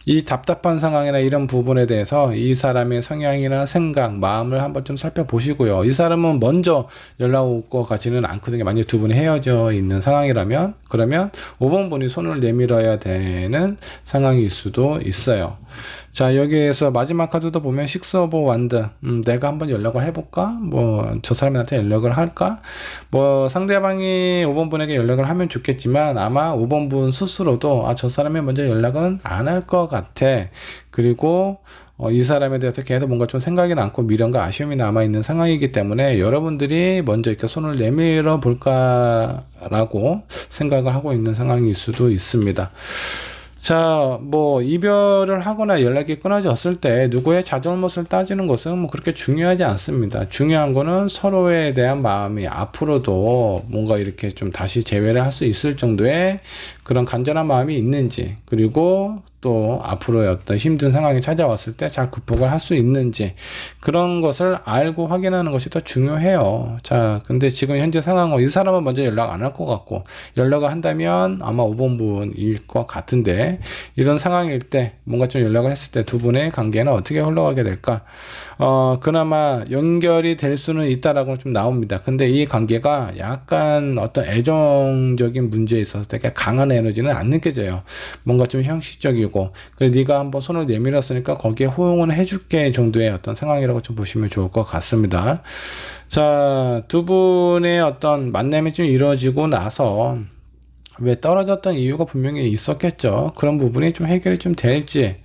Speaker 1: 이 답답한 상황이나 이런 부분에 대해서 이 사람의 성향이나 생각, 마음을 한번 좀 살펴보시고요. 이 사람은 먼저 연락 올 것 같지는 않거든요. 만약 두 분이 헤어져 있는 상황이라면, 그러면 5번 분이 손을 내밀어야 되는 상황일 수도 있어요. 자, 여기에서 마지막 카드도 보면 6 오브 완드, 내가 한번 연락을 해볼까? 뭐 저 사람한테 연락을 할까? 뭐 상대방이 5번 분에게 연락을 하면 좋겠지만 아마 5번 분 스스로도 저 사람이 먼저 연락은 안 할 것 같아. 그리고 이 사람에 대해서 계속 뭔가 좀 생각이 남고 미련과 아쉬움이 남아있는 상황이기 때문에 여러분들이 먼저 이렇게 손을 내밀어 볼까라고 생각을 하고 있는 상황일 수도 있습니다. 자, 뭐 이별을 하거나 연락이 끊어졌을 때 누구의 잘잘못을 따지는 것은 뭐 그렇게 중요하지 않습니다. 중요한 거는 서로에 대한 마음이 앞으로도 뭔가 이렇게 좀 다시 재회를 할 수 있을 정도의 그런 간절한 마음이 있는지, 그리고 또 앞으로의 어떤 힘든 상황이 찾아왔을 때 잘 극복을 할 수 있는지, 그런 것을 알고 확인하는 것이 더 중요해요. 자, 근데 지금 현재 상황은 이 사람은 먼저 연락 안 할 것 같고, 연락을 한다면 아마 5번 분일 것 같은데, 이런 상황일 때 뭔가 좀 연락을 했을 때 두 분의 관계는 어떻게 흘러가게 될까? 그나마 연결이 될 수는 있다라고 좀 나옵니다. 근데 이 관계가 약간 어떤 애정적인 문제에 있어서 되게 강한 에너지는 안 느껴져요. 뭔가 좀 형식적이고, 그래 네가 한번 손을 내밀었으니까 거기에 호응은 해줄게 정도의 어떤 상황이라고 좀 보시면 좋을 것 같습니다. 자, 두 분의 어떤 만남이 좀 이루어지고 나서 왜 떨어졌던 이유가 분명히 있었겠죠. 그런 부분이 좀 해결이 좀 될지,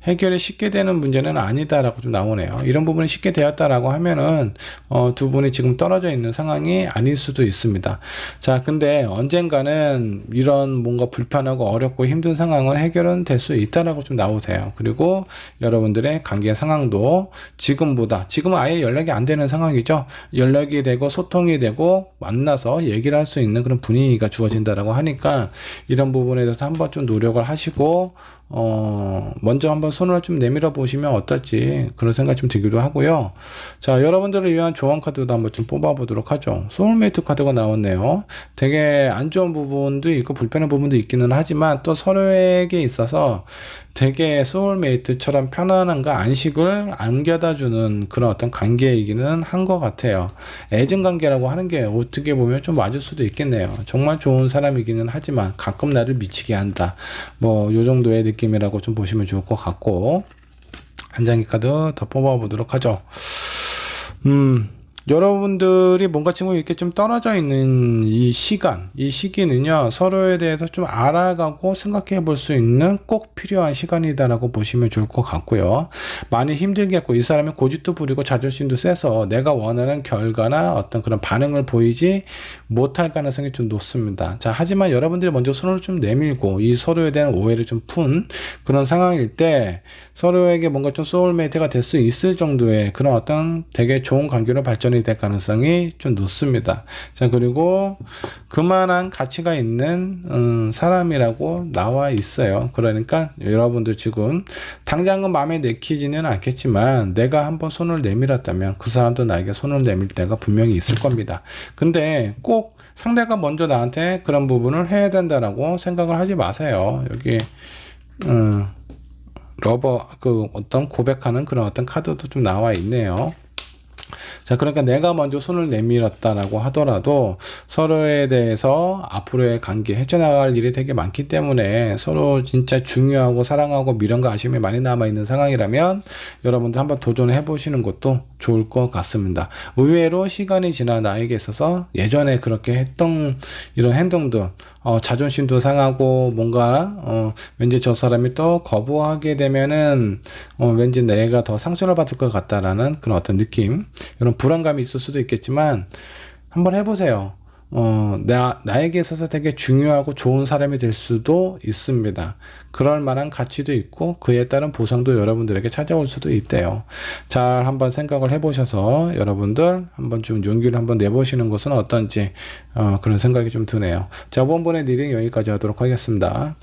Speaker 1: 해결이 쉽게 되는 문제는 아니다라고 좀 나오네요. 이런 부분이 쉽게 되었다라고 하면은 두 분이 지금 떨어져 있는 상황이 아닐 수도 있습니다. 자, 근데 언젠가는 이런 뭔가 불편하고 어렵고 힘든 상황은 해결은 될 수 있다라고 좀 나오세요. 그리고 여러분들의 관계 상황도 지금은 아예 연락이 안 되는 상황이죠. 연락이 되고 소통이 되고 만나서 얘기를 할 수 있는 그런 분위기가 주어진다라고 하니까 이런 부분에 대해서 한번 좀 노력을 하시고 먼저 한번 손을 좀 내밀어 보시면 어떨지 그런 생각이 좀 들기도 하고요. 자, 여러분들을 위한 조언 카드도 한번 좀 뽑아 보도록 하죠. 소울메이트 카드가 나왔네요. 되게 안 좋은 부분도 있고 불편한 부분도 있기는 하지만 또 서로에게 있어서 되게 소울메이트처럼 편안함과 안식을 안겨다 주는 그런 어떤 관계이기는 한 것 같아요. 애증 관계라고 하는 게 어떻게 보면 좀 맞을 수도 있겠네요. 정말 좋은 사람이기는 하지만 가끔 나를 미치게 한다. 뭐 요 정도의 느낌이라고 좀 보시면 좋을 것 같고, 한 장의 카드 더 뽑아 보도록 하죠. 여러분들이 뭔가 지금 이렇게 좀 떨어져 있는 이 시기는요, 서로에 대해서 좀 알아가고 생각해 볼 수 있는 꼭 필요한 시간이다라고 보시면 좋을 것 같고요. 많이 힘들겠고, 이 사람이 고집도 부리고 자존심도 세서 내가 원하는 결과나 어떤 그런 반응을 보이지 못할 가능성이 좀 높습니다. 자, 하지만 여러분들이 먼저 손을 좀 내밀고 이 서로에 대한 오해를 좀 푼 그런 상황일 때 서로에게 뭔가 좀 소울메이트가 될 수 있을 정도의 그런 어떤 되게 좋은 관계로 발전이 될 가능성이 좀 높습니다. 자, 그리고 그만한 가치가 있는 사람이라고 나와 있어요. 그러니까 여러분들 지금 당장은 마음에 내키지는 않겠지만 내가 한번 손을 내밀었다면 그 사람도 나에게 손을 내밀 때가 분명히 있을 겁니다. 근데 꼭 상대가 먼저 나한테 그런 부분을 해야 된다라고 생각을 하지 마세요. 여기 어떤 고백하는 그런 어떤 카드도 좀 나와 있네요. 자, 그러니까 내가 먼저 손을 내밀었다라고 하더라도 서로에 대해서 앞으로의 관계 헤쳐나갈 일이 되게 많기 때문에 서로 진짜 중요하고 사랑하고 미련과 아쉬움이 많이 남아있는 상황이라면 여러분들 한번 도전해 보시는 것도 좋을 것 같습니다. 의외로 시간이 지나 나에게 있어서 예전에 그렇게 했던 이런 행동들, 자존심도 상하고 뭔가 왠지 저 사람이 또 거부하게 되면은 왠지 내가 더 상처를 받을 것 같다라는 그런 어떤 느낌, 이런 불안감이 있을 수도 있겠지만 한번 해보세요. 나에게 있어서 되게 중요하고 좋은 사람이 될 수도 있습니다. 그럴 만한 가치도 있고 그에 따른 보상도 여러분들에게 찾아올 수도 있대요. 잘 한번 생각을 해보셔서 여러분들 한번 좀 용기를 한번 내보시는 것은 어떤지 그런 생각이 좀 드네요. 자, 이번에 리딩 여기까지 하도록 하겠습니다.